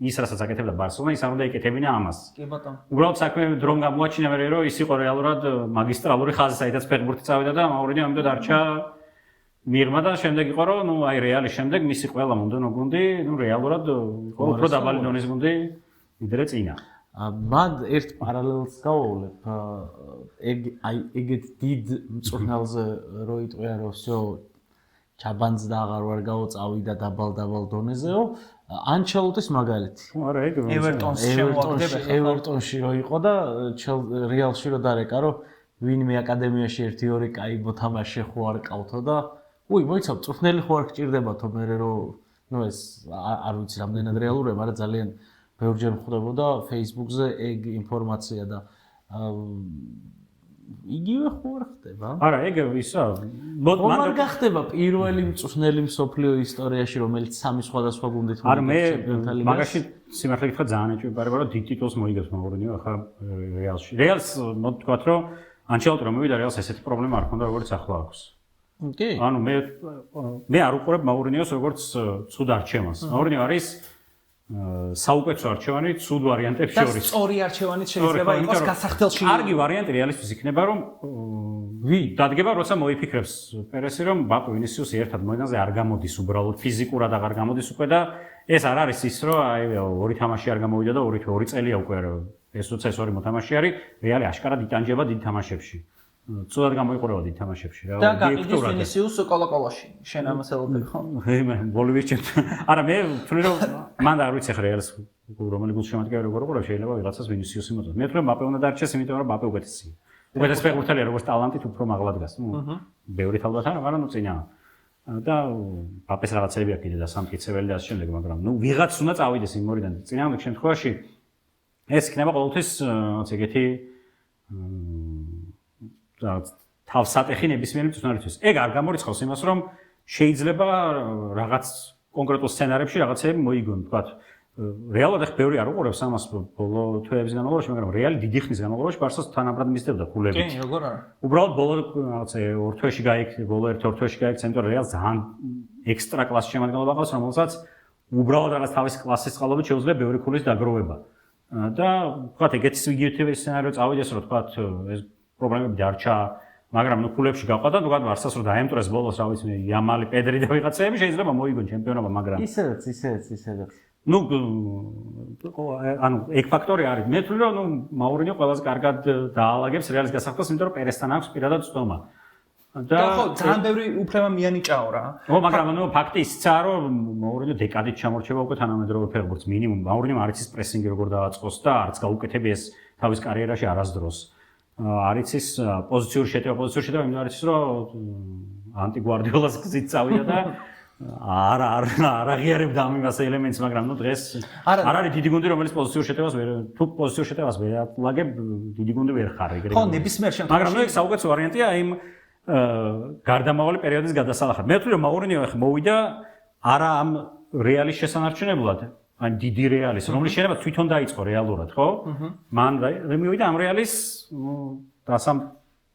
ის რასაც აკეთებდა ბარსელონა, ის არ უნდა ეკეთებინა ამას. კი ბატონო. უბრალოდ საქმე დრომ გამოაჩინა მე რომ ის იყო რეალურად მაგისტრალური ხაზი, საიდანაც ფეხბურთი წავიდა და მაურინიო ამიტომ დარჩა მიღმა და შემდეგ იყო რომ ნუ აი რეალის შემდეგ მისი ყველა მომდევნო გუნდი, ნუ რეალურად იყო უფრო დაბალი დონის გუნდი ვიდრე წინა. მან ერთ პარალელს გავავლებ. ეგეთ დიდ მწვრთნელზე რო იტყვია რომ всё ჩაბანძ და აღარ ვარ გავწავიდა დაბალ დონეზეო, ანჩელოტის მაგალითი. არა, ეგ ევერტონში რო იყო და რეალში რო დარეკა, რომ ვინმე აკადემიაში 1-2 კაი მოთამაშე ხო არ ყავთო და მოიცა მწვრთნელი ხო არ გჭირდებათო მე რომ ნუ ეს არ ვიცი რამდენად რეალურია, მაგრამ ძალიან ბევრჯერ ხვდებოდა Facebook-ზე ეგ ინფორმაცია და იგივე ხო არ ხდება? არა, ეგ ისა. მან გახდება პირველი მწვრთნელი მსოფლიო ისტორიაში, რომელიც სამი სხვადასხვა გუნდით არა მე მაგაში სიმართლე გითხრა ძალიან ეჭვებარება, რომ დიდ ტიტულს მოიგებს მაურინიო ახლა რეალში. რეალს მოვთქვათ, რომ ანჩელოტი რომ მივიდა რეალს ესეთი პრობლემა არ ქონდა, როგორც ახლა აქვს. კი. ანუ მე არ უყურებ მაურინიოს როგორც ცუდ არჩევანს. მაურინიო არის საუკეთესო არჩევანი ცუდ ვარიანტებს შორის. და სწორი არჩევანიც შეიძლება იყოს გასახდელში. კარგი ვარიანტი რეალისტვის იქნება, რომ დადგება, როცა მოიფიქრებს პერესი, რომ ბაპო ვინისიუსი ერთად მოედანზე არ გამოდის უბრალოდ ფიზიკურად აღარ გამოდის უკვე და ეს არ არის ის, რომ აი ორი თამაში არ გამოვიდა და ორი წელია უკვე ეს როცა ეს ორი მოთამაშე არის, რეალი აშკარად იტანჯება დიდ თამაშებში. ცუდად გამოიყურება დიდ თამაშებში რა. და გაყიდის ვინისიუს კოლოკოლოში. შენ ამას ელოდები ხო? მე ბოლივიის ჩემპიონი. არა მე ვთვლი რომ მან არ ვიცი ხე რეალს რომელი გუნდს შემადგენელი როგორ უყურებ, შეიძლება ვიღაცას ვინისიუსი მოწოს. მე ვთვლი მბაპე უნდა დარჩეს, იმიტომ რომ მბაპე უკეთესია. უკეთეს ფეხბურთელია როგორც ტალანტით უფრო მაღლა დგას. ნუ ბევრი თალბათ არა, მაგრამ ნუ წინა. და მბაპეს რაღაცები აქვს კიდე და სამტკიცებელი და ასე შემდეგ, მაგრამ ნუ ვიღაც უნდა წავიდეს იმ მორიდან. წინააღმდეგ შემთხვევაში ეს იქნება ყოველთვის რაღაც ეგეთი თავსატეხი ნებისმიერი მწვრთნელისთვის. ეგ არ გამორიცხავს იმას, რომ შეიძლება რაღაც კონკრეტულ სცენარებში რაღაცები მოიგონ, თქვათ. რეალურად ახ ბევრი არ უყურებს ამას ბოლო თვეების განმავლობაში, მაგრამ რეალი დიდი ხნის განმავლობაში ბარსას თანაბრად მისდევდა ქულებით. კი, როგორ არა. უბრალოდ ბოლო რაღაცა ორ თვეში გაიქცა, ბოლო ერთ ორ თვეში გაიქცა, იმიტომ რომ რეალს ძალიან ექსტრა კლასის შემადგენლობა ყავს, რომელსაც უბრალოდ რაღაც თავის კლასის წყალობით შეუძლია ბევრი ქულის დაგროვება. და თქვათ ეგეთი იგივე სცენაριο წავიდეს, რომ თქვათ ეს პრობლემები დარჩა, მაგრამ ნუ ქულებში გავყავდა, თქვათ ბარსას რომ დაემტრეს ბოლოს, რა ვიცი მე, იამალი, პედრი და ვიღაცები შეიძლება მოიგონ ჩემპიონობა, მაგრამ ისედაც. ნუ ანუ ეგ ფაქტორი არის. მე ვთვლი რომ ნუ მაურინიო ყველაზე კარგად დაალაგებს რეალის გასახდელს, იმიტომ რომ პერესთან აქვს პირადად ცდომა. და ხო, ძალიან ბევრი უფლება მიანიჭაო რა. ხო, მაგრამ ნუ ფაქტი ისაა, რომ მაურინიო დეკადით ჩამორჩება უკვე თანამედროვე ფეხბურთს. მინიმუმ მაურინიომ არ იცის პრესინგი როგორ დააწყოს და არც გაუკეთებიეს თავის კარიერაში არასდროს. არ იცის პოზიციური შეტევა, იმიტომ არის რომ ანტიგვარდიოლას გზით წავიდა და არ აღიარებდა ამ იმას ელემენტს, მაგრამ ნუ დღეს არ არის დიდი გუნდი, რომელიც პოზიციურ შეტევას ვერ თუ პოზიციურ შეტევას ვერ ატლაგებ, დიდი გუნდი ვერ ხარ ეგრე. ხო, ნებისმიერ შემთხვევაში. მაგრამ ნუ ეგ საუკეთესო ვარიანტია იმ გარდამავალი პერიოდის გადასალახად. მე ვთვლი რომ მაურინიო ახლა მოვიდა არა ამ რეალის შესანარჩუნებლად, ან დიდი რეალის, რომლის შენება თვითონ დაიწყო რეალურად, ხო? მან მივიდა ამ რეალის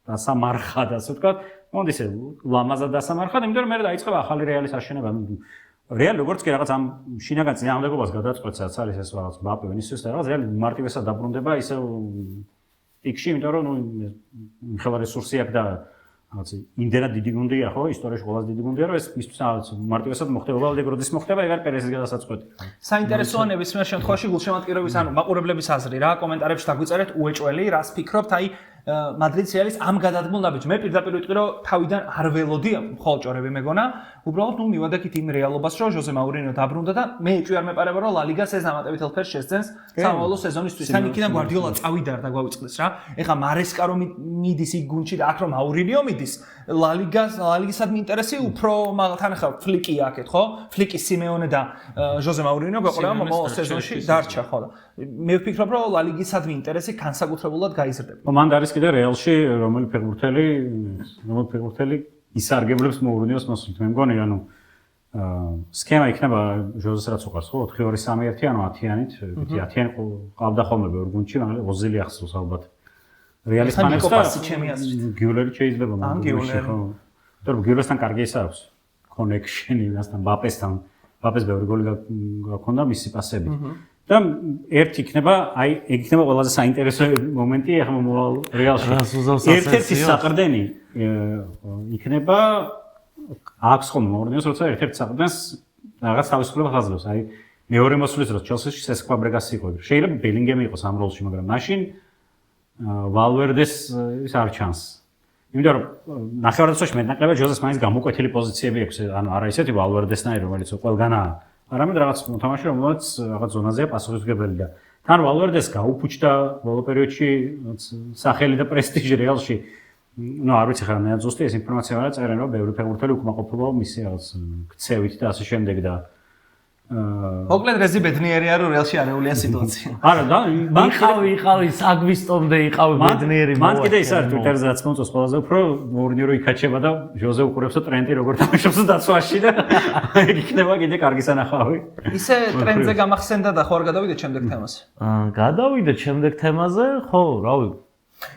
დასამარხად, ასე ვთქვათ, მომდის ლამაზად დასამარხად, იმიტომ რომ მე დაიწყება ახალი რეალის აშენება. რეალი როგორც კი რაღაც ამ შინაგან წინააღმდეგობას გადაწყვეტს, რაც არის ეს რაღაც ბაპე ვენისუს და რაღაც რეალი მარტივესად დაბრუნდება ისე იქში, იმიტომ რომ ხელა რესურსი აქვს და რაღაც იმდენად დიდი გუნდია, ხო, ისტორიაში ყველაზე დიდი გუნდია, რომ ეს მისთვის რაღაც მარტივესად მოხდება, ვალდეგროდის მოხდება, ეგ არის პერესის გადასაწყვეტი. საინტერესოა ნებისმიერ შემთხვევაში გულშემატკივრების, ანუ მაყურებლების აზრი რა, კომენტარებში დაგვიწერეთ უეჭველი, რას ფიქრობთ, აი მადრიდის რეალის ამ გადადგმულ ნაბიჯს. მე პირდაპირ ვიტყვი, რომ თავიდან არ ველოდი მხოლოდ ჭორები მეგონა, უბრალოდ მივადექით იმ რეალობას, რომ ჟოზე მაურინიო დაბრუნდა და მე ეჭვი არ მეპარება, რომ ლა ლიგას ეს დამატებით ელფერს შესძენს სამოვალო სეზონისთვის. თან იქიდან გვარდიოლა წავიდა და გვავიწყდეს რა. ეხლა მარესკა რომ მიდის იქ გუნდში და აქ რომ მაურინიო მიდის, ლა ლიგისადმი ინტერესი უფრო თან ახლა ფლიკი აქეთ, ხო? ფლიკი სიმეონე და ჟოზე მაურინიო გვეყოლება მომავალ სეზონში დარჩა, ხო? მე ვფიქრობ, რომ ლა ლიგისადმი ინტერესი განსაკუთრებულად გაიზრდება. მან არის კიდე რეალში რომელი ფეხბურთელი ისარგებლებს მოურინიოს მოსვლით. მე მგონი, ანუ სქემა იქნება ჟოზეს რაც უყარს, ხო? 4-2-3-1, ანუ 10-იანით, 10-იანი ყავდა ხოლმე ბევრ გუნდში, მაგრამ ოზილი ახსოვს ალბათ. რეალის ფანებს და გიულერი შეიძლება მაგაში, ხო? იმიტომ რომ გიულესთან კარგი ისა აქვს. კონექშენი მასთან, ბაპესთან. ბაპეს ბევრი გოლი გაქონდა მისი პასებით. და ერთ იქნება, აი, ეგ იქნება ყველაზე საინტერესო მომენტი ახლა მომავალ რეალში. ერთ-ერთი საყრდენი იქნება აქვს ხოლმე მოურინიოს, როცა ერთ-ერთი საყრდენს რაღაც თავისუფლებას აძლევს. აი, მეორე მოსვლის დროს ჩელსიში სესკ ფაბრეგასი იყო. შეიძლება ბელინგემი იყოს ამ როლში, მაგრამ მაშინ ვალვერდეს ის არ ჩანს. იმიტომ რომ ნახევარდაცვაში მეტნაკლებად ჟოზეს მაინც გამოკვეთილი პოზიციები აქვს, ანუ არა ისეთი ვალვერდესნაირი, რომელიც ყველგანაა. არამედ რაღაც მოთამაშე, რომელიც რაღაც ზონაზეა პასუხისმგებელი და თან ვალვერდეს გაუფუჭდა ბოლო პერიოდში სახელი და პრესტიჟი რეალში. ნუ არ ვიცი ხა მე ზუსტი ეს ინფორმაცია არა წერენ რომ ბევრი ფეხბურთელი უკმაყოფილოა მისი რაღაც ქცევით და ასე შემდეგ და მოკლედ რეზი ბედნიერია რომ რეალში არეულია სიტუაცია. არა და იყავი საგვისტომდე იყავი ბედნიერი მან კიდე ის არის ტვიტერზე რაც მომწონს ყველაზე უფრო მოურინიო რო იქაჩება და ჟოზე უყურებსო ტრენტი როგორ თამაშობს დაცვაში და ეგ იქნება კიდე კარგი სანახავი. ისე ტრენდზე გამახსენდა და ხო არ გადავიდეთ შემდეგ თემაზე? გადავიდეთ შემდეგ თემაზე, ხო, რავი.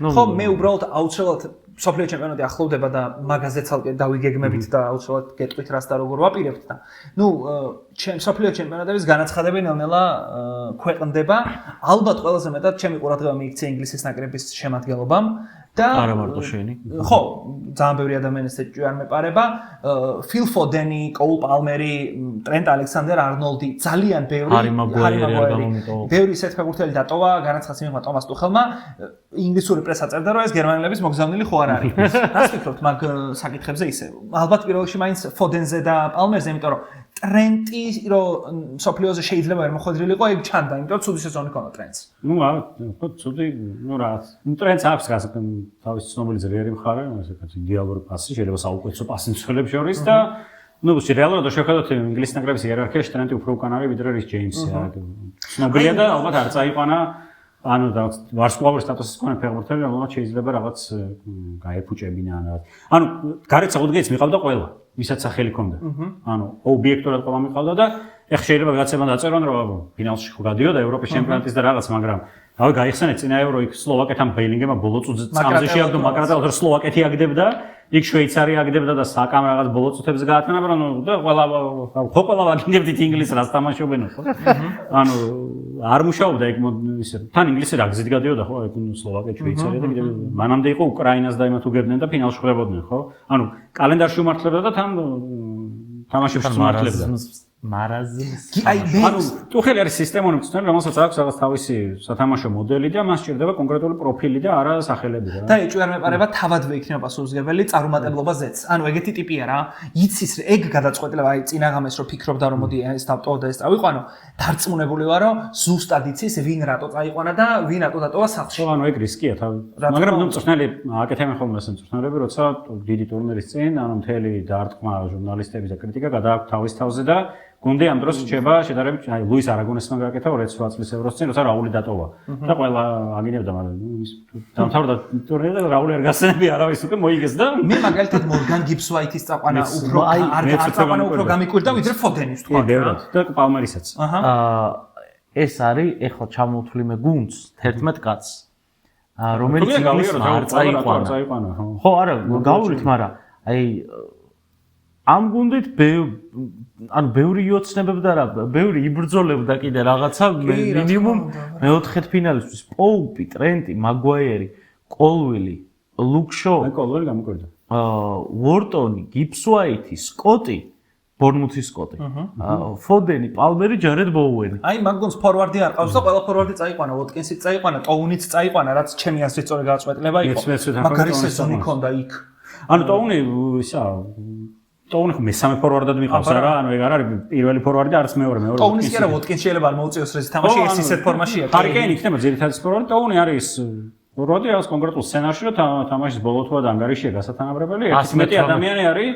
ხო, მე უბრალოდ აუცილებლად სოფლიო ჩემპიონატი ახლოვდება და მაგაზე ცალკე დავიგეგმებით და აუცილებლად გეტყვით რას და როგორ ვაპირებთ და ნუ სოფლიო ჩემპიონატების განაცხადები ნელ-ნელა ქვეყნდება. ალბათ ყველაზე მეტად ჩემი ყურადღება მიიქცია ინგლისის ნაკრების შემადგენლობამ და არა მარტო შენი. ხო, ძალიან ბევრი ადამიანის ეჭვი არ მეპარება. ფილ ფოდენი, კოულ პალმერი, ტრენტ ალექსანდერ არნოლდი, ძალიან ბევრი ჰარი მაგუაირი, ბევრი ისეთ ფეხბურთელი დატოვა, განაცხადს მიიღო ტომას ტუხელმა. ინგლისური პრესა წერდა, რომ ეს გერმანელების მოგზავნილი ხო არ არის. რას ფიქრობთ მაგ საკითხებზე ისე? ალბათ პირველ რიგში მაინც ფოდენზე და პალმერზე, იმიტომ რომ ტრენტი რომ სოფლიოზე შეიძლება ვერ მოხვედრილი იყო, ეგ ჩანდა, იმიტომ რომ ცუდი სეზონი ქონდა ტრენტს. ნუ ხო ცუდი, ნუ რა. ნუ ტრენტს აქვს თავის ცნობილი ძლიერი მხარე, ესე კაცი იდეალური პასი, შეიძლება საუკეთესო პასი მცველებს შორის და ნუ რეალურად შევხედოთ ინგლისის ნაკრების იერარქიაში ტრენტი უფრო უკან არის ვიდრე რის ჯეიმსი. ცნობილია და ალბათ არ წაიყვანა ანუ და ვარსკვლავური სტატუსის მქონე ფეხბურთელი, რომელმაც შეიძლება რაღაც გაეფუჭებინა ან რაღაც. ანუ გარეთ საფუძვლიც მიყავდა ყველა, ვისაც სახელი ჰქონდა. ანუ ობიექტურად ყველა მიყავდა და ეხლა შეიძლება ვიღაცებმა დაწერონ, რომ ფინალში ხო გადიოდა ევროპის ჩემპიონატის და რაღაც, მაგრამ რავი გაიხსენეთ წინა ევრో იქ სლოვაკეთთან ბეილინგემმა ბოლო წამზე შეაგდო მაკრატელს, რომ სლოვაკეთი აგდებდა, იქ შვეიცარია აგდებდა და საკამ რაღაც ბოლო წუთებზე გაათმენა, მაგრამ და ყველა ხო ყველა ვაგინდებდით ინგლისს რას თამაშობენ ხო? ანუ არ მუშაობდა ეგ ისე. თან ინგლისი რა გზით გადიოდა ხო? ეგ სლოვაკეთი, შვეიცარია და კიდე მანამდე იყო უკრაინას და იმათ უგებდნენ და ფინალში ხვდებოდნენ ხო? ანუ კალენდარში უმართლებდა და თან თამაშებში უმართლებდა. მარაზმს. ანუ ტუხელი არის სისტემური მწვრთნელი, რომელსაც აქვს რაღაც თავისი სათამაშო მოდელი და მას სჭირდება კონკრეტული პროფილი და არა სახელები რა. და ეჭვი არ მეპარება თავადვე იქნება პასუხისმგებელი წარუმატებლობაზეც. ანუ ეგეთი ტიპია რა. იცის ეგ გადაწყვეტილება, აი წინაღამეს რო ფიქრობდა რომ მოდი ეს დავტოვო და ეს წავიყვანო, დარწმუნებული ვარ რომ ზუსტად იცის ვინ რატო წაიყვანა და ვინ რატო დატოვა სახლში. ანუ ეგ რისკია თავი. მაგრამ ნუ მწვრთნელი აკეთებენ ხოლმე ეს მწვრთნელები, როცა დიდი ტურნირის წინ, ანუ მთელი დაარტყმა ჟურნალისტები და კრიტიკა გადააქვთ თავის თავზე და გუნდი ამ დროს რჩება შედარებით აი ლუის არაგონესმა გააკეთა 28 წლის ევროს წინ როცა რაული დატოვა და ყველა აგინებდა მაგრამ ის დამთავრდა ტურნირი და რაული არ გასცენებია არავის უკვე მოიგეს და მე მაგალითად მორგან გიბს ვაითის წაყვანა უფრო არ წაყვანა უფრო გამიკვირდა ვიდრე ფოდენის თქვა და პალმერისაც ეს არის ეხლა ჩამოვთვლი მე გუნდს 11 კაცს რომელიც ინგლისმა არ წაიყვანა ხო არა გავურით მაგრამ აი ამ გუნდით ანუ ბევრი იოცნებებდა რა ბევრი იბრძოლებდა კიდე რაღაცა მინიმუმ მეოთხედფინალისთვის პოუპი ტრენტი მაგვაიერი კოლვილი ლუკშო აი კოლვილი გამოკვირდა ვორტონი გიბსვაითი სკოტი ბორნმუთის სკოტი ფოდენი პალმერი ჯარედ ბოუენი აი მაგ გუნდს ფორვარდი არ ყავს და ყველა ფორვარდი წაიყვანა ვოტკინსიც წაიყვანა ტოუნიც წაიყვანა რაც ჩემი აზრით სწორი გადაწყვეტილება იყო მაგარი სეზონი ქონდა იქ ანუ ტოუნი ისა ტოუნი მესამე ფორვარდად მიყავს რა ანუ ეგ არ არის პირველი ფორვარდი არც მეორე ტოუნის კი არა ვოტკინს შეიძლება არ მოუწიოს რეზი თამაში ეს ისეთ ფორმაშია ჰარიკეინი იქნება ძირითადი ფორვარდი ტოუნი არის ფორვარდი არის კონკრეტულ სცენარში რომ თამაშის ბოლო თუ და ანგარიშია გასათანაბრებელი 11 ადამიანი არის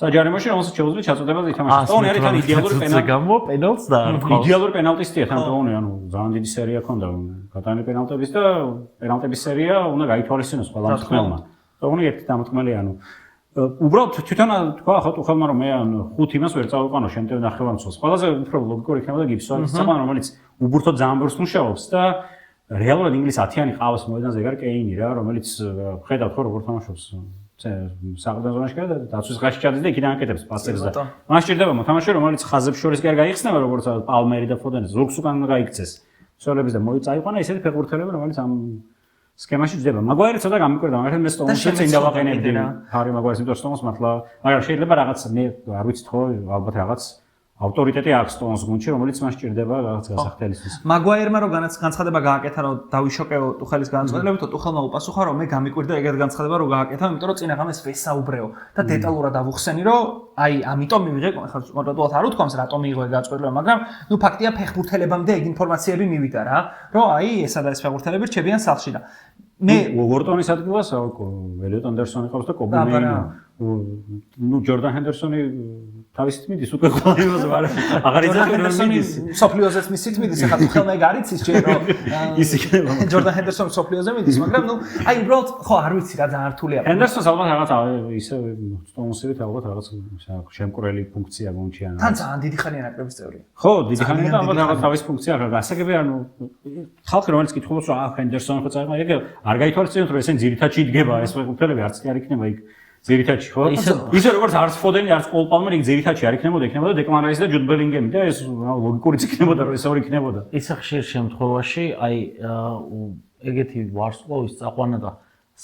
საჯარიმოში რომელსაც შეუძლია ჩაწოდებაზე ითამაშოს ტოუნი არის თან იდეალური პენალტს და იდეალური პენალტისტია თან ტოუნი ანუ ძალიან დიდი სერია ჰქონდა გატანილი პენალტების და პენალტების სერია უნდა გაითვალისწინოს ყველა მწვრთნელმა ტოუნი ერთი დამტკმელი ანუ უბრალოდ თვითონ თქვა ხო თუ ხელმა რომ მე ან 5 იმას ვერ წავიყვანო შემტევ ნახევარმცველს ყველაზე უფრო ლოგიკური იქნება და გიბსონის საყვან რომელიც უბრალოდ ძალიან ბევრს მუშაობს და რეალურად ინგლისს 10-იანი ყავს მოედანზე ეგარ კეინი რა რომელიც ხედავთ ხო როგორ თამაშობს საყრდენ ზონაში და დაცვის ღაში ჩადის და იქიდან აკეთებს პასებს და მას ჭირდება მოთამაშე რომელიც ხაზებს შორის კი არ გაიხსნება როგორც პალმერი და ფოდენი ზურგს უკან გაიქცეს სოლების და მოიწაიყვანა ისეთი ფეხბურთელები რომელიც ამ სქემაში ჯდება მაგვაიერი ცოტა გამიკვირდა მაგრამ მე სტონსიც წინ დავაყენებდი ჰარი მაგვაიერს იმიტომ სტონს მართლა მაგრამ შეიძლება რაღაც მე არ ვიცით ხო ალბათ რაღაც ავტორიტეტი აქვს სტონს გუნდში რომელიც მას ჭირდება რაღაც გასახდელისთვის მაგვაიერმა რო განცხადება გააკეთა რომ დავიშოკეო ტუხელის განცხადებებით ტუხელმა უპასუხა რომ მე გამიკვირდა ეგეთ განცხადება რო გააკეთა იმიტომ რომ წინა ღამეს ვესაუბრეო და დეტალურად ავუხსენი რომ აი ამიტომ მივიღე ხა კონკრეტულად არ უთქვამს რატომ მიიღო ეგ განცხადება მაგრამ ნუ ფაქტია ფეხბურთელებამდე ეგ ინფორმაციები მივიდა რა რომ აი ესა და ეს ფეხბურთელები რჩებიან სახლში და მე ვორტონის ადგილას ველიოტ ანდერსონი ყავს და კობი მეინო ნუ ჯორდან ჰენდერსონი თავისით მიდის უკვე ყველა იმაზე ვარ აღარ იცოდი მიდის სოფლიოზეც მისით მიდის ახლა ხელმა ეგ არის ის ჯერ რომ ის იქნება ჯორდან ჰენდერსონი სოფლიოზე მიდის მაგრამ ნუ აი უბრალოდ ხო არ ვიცი რა ძალიან რთულია ჰენდერსონს ალბათ რაღაც ისე სტონსივით ალბათ რაღაც შემკვრელი ფუნქცია გუნდში ან თან ძალიან დიდი ხანია ნაკრების წევრია ხო დიდი ხანია და ალბათ რაღაც თავის ფუნქცია აქვს გასაგები ანუ ხალხი რომელიც კითხულობს რომ ჰენდერსონი ხო წაიღო ეგ არ გაითვალისწინოთ რომ ესენ ძირითადში იდგება ეს ფეხბურთელები არც კი არ იქნება იქ ძირითადში ხო ისე როგორც არც ფოდენი არც კოლ პალმერი იქ ძირითადში არ იქნებოდა დეკლან რაისი და ჯუდ ბელინგემი და ეს ლოგიკურიც იქნებოდა რომ ეს ორი იქნებოდა ისა ხშირ შემთხვევაში აი ეგეთი ვარსკვლავის წაყვანა და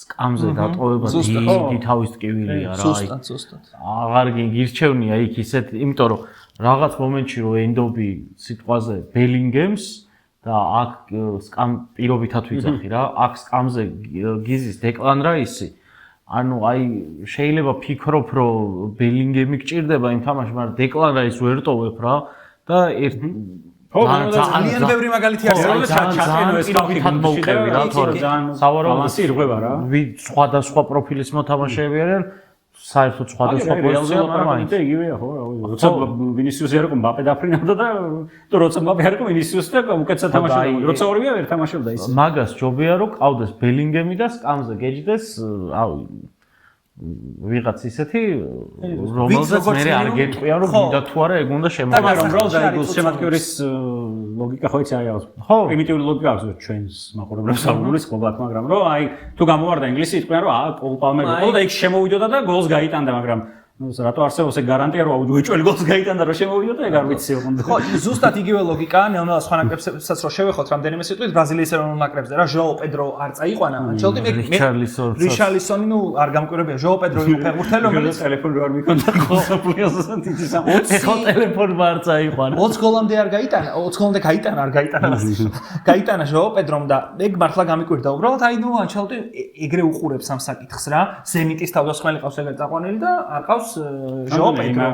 სკამზე დატოვება დიდი თავის ტკივილია რა აი ზუსტად აღარ გირჩევნია იქ ისეთ იმიტომ რომ რაღაც მომენტში რომ ენდობი სიტყვაზე ბელინგემს და აქ სკამ პირობითად ვიძახი რა აქ სკამზე გიზის დეკლან რაისი ანუ აი შეიძლება ფიქრობ რომ ბელინგემი გჭირდება იმ თამაში მაგრამ დეკლან რაის ვერ ტოვებ რა და ძალიან ბევრი მაგალითი არის ჩატენო ეს ხალხი მოვყევი რა თორე ბალანსი ირღვევა რა სხვადასხვა პროფილის მოთამაშეები არიან საერთოდ სხვადასხვა პოზიცია მაგრამ იგივეა ხო როცა ვინისიუსი არ იყო მბაპე დაფრინავდა და როცა მბაპე არ იყო ვინისიუსი და უკეთესად თამაშობდა როცა ორივე ვერ თამაშობდა ისე მაგას ჯობია რომ ყავდეს ბელინგემი და სკამზე გეჯდეს ვიღაც ისეთი რომელზეც მე არ გეტყვია რომ მინდა თუ არა ეგ უნდა შემოვიდა მაგრამ უბრალოდ აი გულშემატკივრის ლოგიკა ხო იცი აი ხო პრიმიტიული ლოგიკა აქვს ჩვენს მაყურებლებს აღულის ყოველთ მაგრამ რომ აი თუ გამოვარდა ინგლისი იტყვიან რომ კოლ პალმერი იყო და იქ შემოვიდოდა და გოლს გაიტანდა მაგრამ რატო არსებობს ეგ გარანტია რომ უეჭველი გოლს გაიტანდა რომ შემოვიდოდა ეგ არ ვიცი ოღონდ ხო ზუსტად იგივე ლოგიკაა ნელ-ნელა სხვა ნაკრებსაც რო შევეხოთ რამდენიმე სიტყვით ბრაზილიის ეროვნულ ნაკრებზე რა ჟოო პედრო არ წაიყვანა ანჩელოტი მე რიშალისონი ნუ არ გამკვირებია ჟოო პედრო იყო ფეხბურთელი რომელიც ტელეფონი არ მიქონდა გოლსაპლიოსს თითის ამ 20 ტელეფონმა არ წაიყვანა 20 გოლამდე არ გაიტანა 20 გოლამდე გაიტანა არ გაიტანა გაიტანა ჟოო პედრომ და ეგ მართლა გამიკვირდა უბრალოდ აი ნუ ანჩელოტი ეგრე უყურებს ამ საკითხს რა ზენიტის თავდასხმელი ყავს ეგრე წაყვანილი და არ ყავს ჰყავს ჟოო პედრო.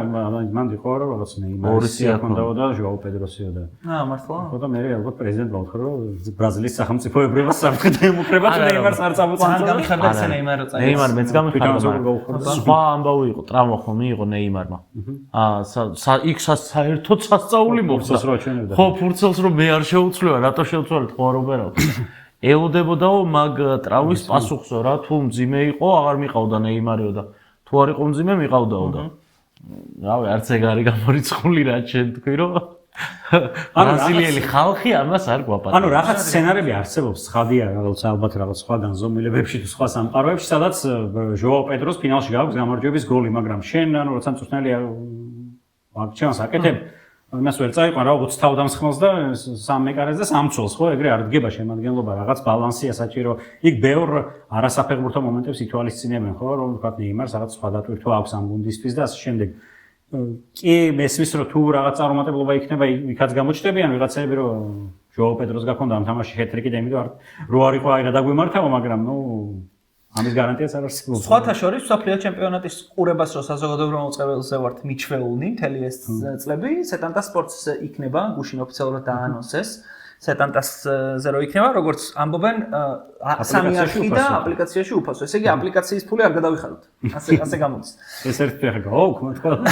მან იყო რა რაღაც ნეიმარი ჰქონდაო და ჟოო პედროსიო და. მართლა. ხო და მე ალბათ პრეზიდენტ ვახარ რომ ბრაზილიის სახელმწიფოებრიობას საფრთხე დაემუქრება თუ ნეიმარს არ წამოწამდა. გამიხარდა ეს ნეიმარო წაიღო. ნეიმარ მეც გამიხარდა. სხვა ამბავი იყო, ტრავმა ხომ მიიღო ნეიმარმა. იქ საერთოდ სასწაული მოხდა. ხო, ფურცელს რომ მე არ შეუცვლია, რატო შეუცვალეთ ხო არ უბერავთ. ელოდებოდაო მაგ ტრავმის პასუხსო რა, თუ მძიმე იყო, აღარ მიყავდა ნეიმარიო და თუ არ იყო მძიმე მიყავდაო და რავი, არც ეგ არის გამორიცხული რა ჩვენ თქვი რომ ბრაზილიელი ხალხი ამას არ გვაპატიებს. ანუ რაღაც სცენარები არსებობს, ხადია რაღაც ალბათ რაღაც სხვა განზომილებებში თუ სხვა სამყაროებში, სადაც ჟოაო პედროს ფინალში გაქვს გამარჯვების გოლი, მაგრამ შენ ანუ როცა მწვრთნელი აქ ჩანს აკეთებ იმას ვერ წაიყვან რა 20 თავდამსხმელს და 3 მეკარეს და 3 ცოლს ხო ეგრე არ დგება შემადგენლობა რაღაც ბალანსია საჭირო იქ ბევრ არასაფეხბურთო მომენტებს ითვალისწინებენ ხო რომ ვთქვათ ნეიმარს რაღაც სხვა დატვირთვა აქვს ამ გუნდისთვის და ასე შემდეგ კი მესმის რომ თუ რაღაც წარუმატებლობა იქნება იქაც გამოჩნდებიან ვიღაცები რომ ჟოაო პედროს გაქონდა ამ თამაში ჰეტრიკი და იმიტომ რო არ იყო აი რა დაგვიმართავა მაგრამ ნუ ამის გარანტიას არ არსებობს. სხვათა შორის მსოფლიო ჩემპიონატის ყურებას რო საზოგადოებრივ მოწყებელზე ვართ მიჩვეულნი მთელი ეს წლები, სეტანტა სპორტს იქნება, გუშინ ოფიციალურად დაანონსეს. სეტანტასზე რო იქნება, როგორც ამბობენ, 3 არხი და აპლიკაციაში უფასო. ესე იგი, აპლიკაციის ფული არ გადავიხადოთ. ასე გამოდის. ეს ერთი ახლა გავაუქმოთ ხოლმე.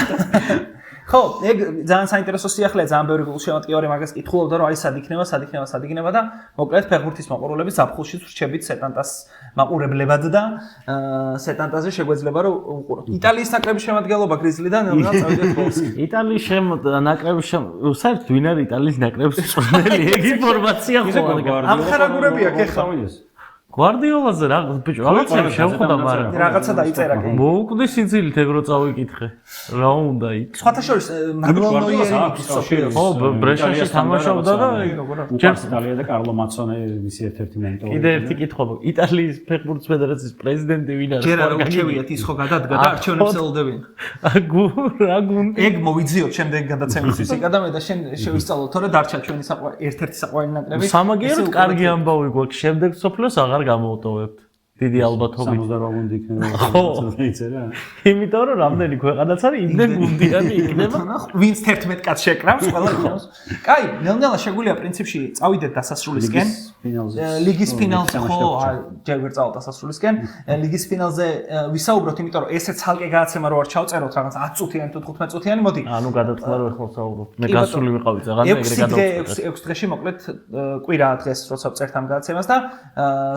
ხო, ეგ ძალიან საინტერესო სიახლეა, ძალიან ბევრი გულშემატკივარი მაგას კითხულობდა, რომ აი სად იქნება და მოკლედ ფეხბურთის მაყურებლები ზაფხულში რჩებით სეტანტას მაყურებლებად და სეტანტაზე შეგვეძლება რომ უყუროთ. იტალიის ნაკრების შემადგენლობა გრიზლიდან ნელ-ნელა წავიდეთ ბოლოს. იტალიის ნაკრების საერთოდ ვინ არის იტალიის ნაკრების მწვრთნელი? ეგ ინფორმაცია ხო ამ ხარაგურები აქ ეხლა. გვარდიოლაზე რა ბიჭო, რაღაცა შევხვდა მაგრამ რაღაცა დაიწერა კი. მოუკვდი სიცილით ეგ რო წავიკითხე. რა უნდა იქ? სხვათა შორის მანუელ ხო, ბრეშაში თამაშობდა და ჯერს იტალია და კარლო მაცონე მისი ერთ-ერთი მენტორი. კიდე ერთი კითხვა. იტალიის ფეხბურთის ფედერაციის პრეზიდენტი ვინ არის? ჯერ არ უჩევიათ ის ხო გადადგა და არჩევნებს ელოდებიან. რა გუნდი? ეგ მოვიძიოთ შემდეგ გადაცემისთვის იკადამე და შენ შევისწავლოთ თორე დარჩა ჩვენი ერთ-ერთი საყვარელი ნაკრები. სამაგიეროდ კარგი ამბავი გვაქვს. შემდეგ სოფლოს აღარ გამოვტოვებთ. დიდი ალბათობით 68 გუნდი იქნება. ხო, ეცერა. იმიტომ რომ რამდენი ქვეყანაც არის, იმდენ გუნდიანი იქნება. ვინც 11 კაც შეკრავს, ყველა იქნებს. კაი, ნელ-ნელა შეგვიძლია პრინციპში წავიდეთ დასასრულისკენ. ლიგის ფინალზე ხო, ჯერ ვერ წავალ დასასრულისკენ. ლიგის ფინალზე ვისაუბროთ, იმიტომ რომ ესე ცალკე გააცემა რო არ ჩავწეროთ რაღაც 10 წუთიანი თუ 15 წუთიანი, მოდი. ანუ გადაწყდა რომ ეხლა ვსაუბრობ. მე გასული ვიყავი წაღან და ეგრე გადავწერე. 6 დღეში მოკლედ კვირაა დღეს როცა ვწერთ ამ გადაცემას და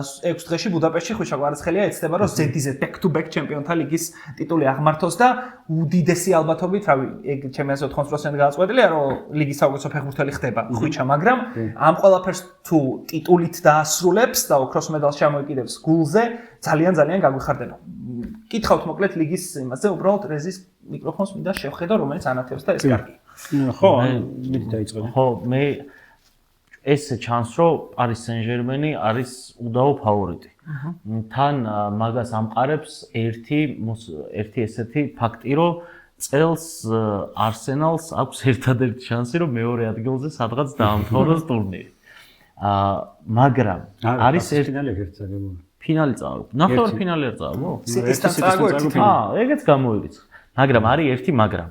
6 დღეში ბუდაპეშტში ხვიჩა გვარცხელია ეცდება რომ ZDZ back to back ჩემპიონთა ლიგის ტიტული აღმართოს და უდიდესი ალბათობით, რავი, ეგ ჩემი ასე 80% გააწყვეტილია რომ ლიგის საუკეთესო ფეხბურთელი ხდება ხვიჩა, მაგრამ ამ ყველაფერს თუ ტიტულით დაასრულებს და ოქროს მედალს ჩამოიკიდებს გულზე, ძალიან გაგვიხარდება. კითხავთ მოკლედ ლიგის იმაზე, უბრალოდ რეზის მიკროფონს მინდა შევხედო, რომელიც ანათებს და ეს კარგი. ხო, მით დაიწყო. ხო, მე ესე ჩანს რომ პარი სენ-ჟერმენი არის უდაო ფავორიტი. თან მაგას ამყარებს ერთი ესეთი ფაქტი, რომ წელს არსენალს აქვს ერთადერთი შანსი, რომ მეორე ადგილზე სადღაც დაამთავროს ტურნირი. მაგრამ არის ფინალი წააგო. ნახევარფინალი არ წააგო? სიტისთან წააგო ერთი. ეგეც გამოიგიც. მაგრამ არის ერთი მაგრამ.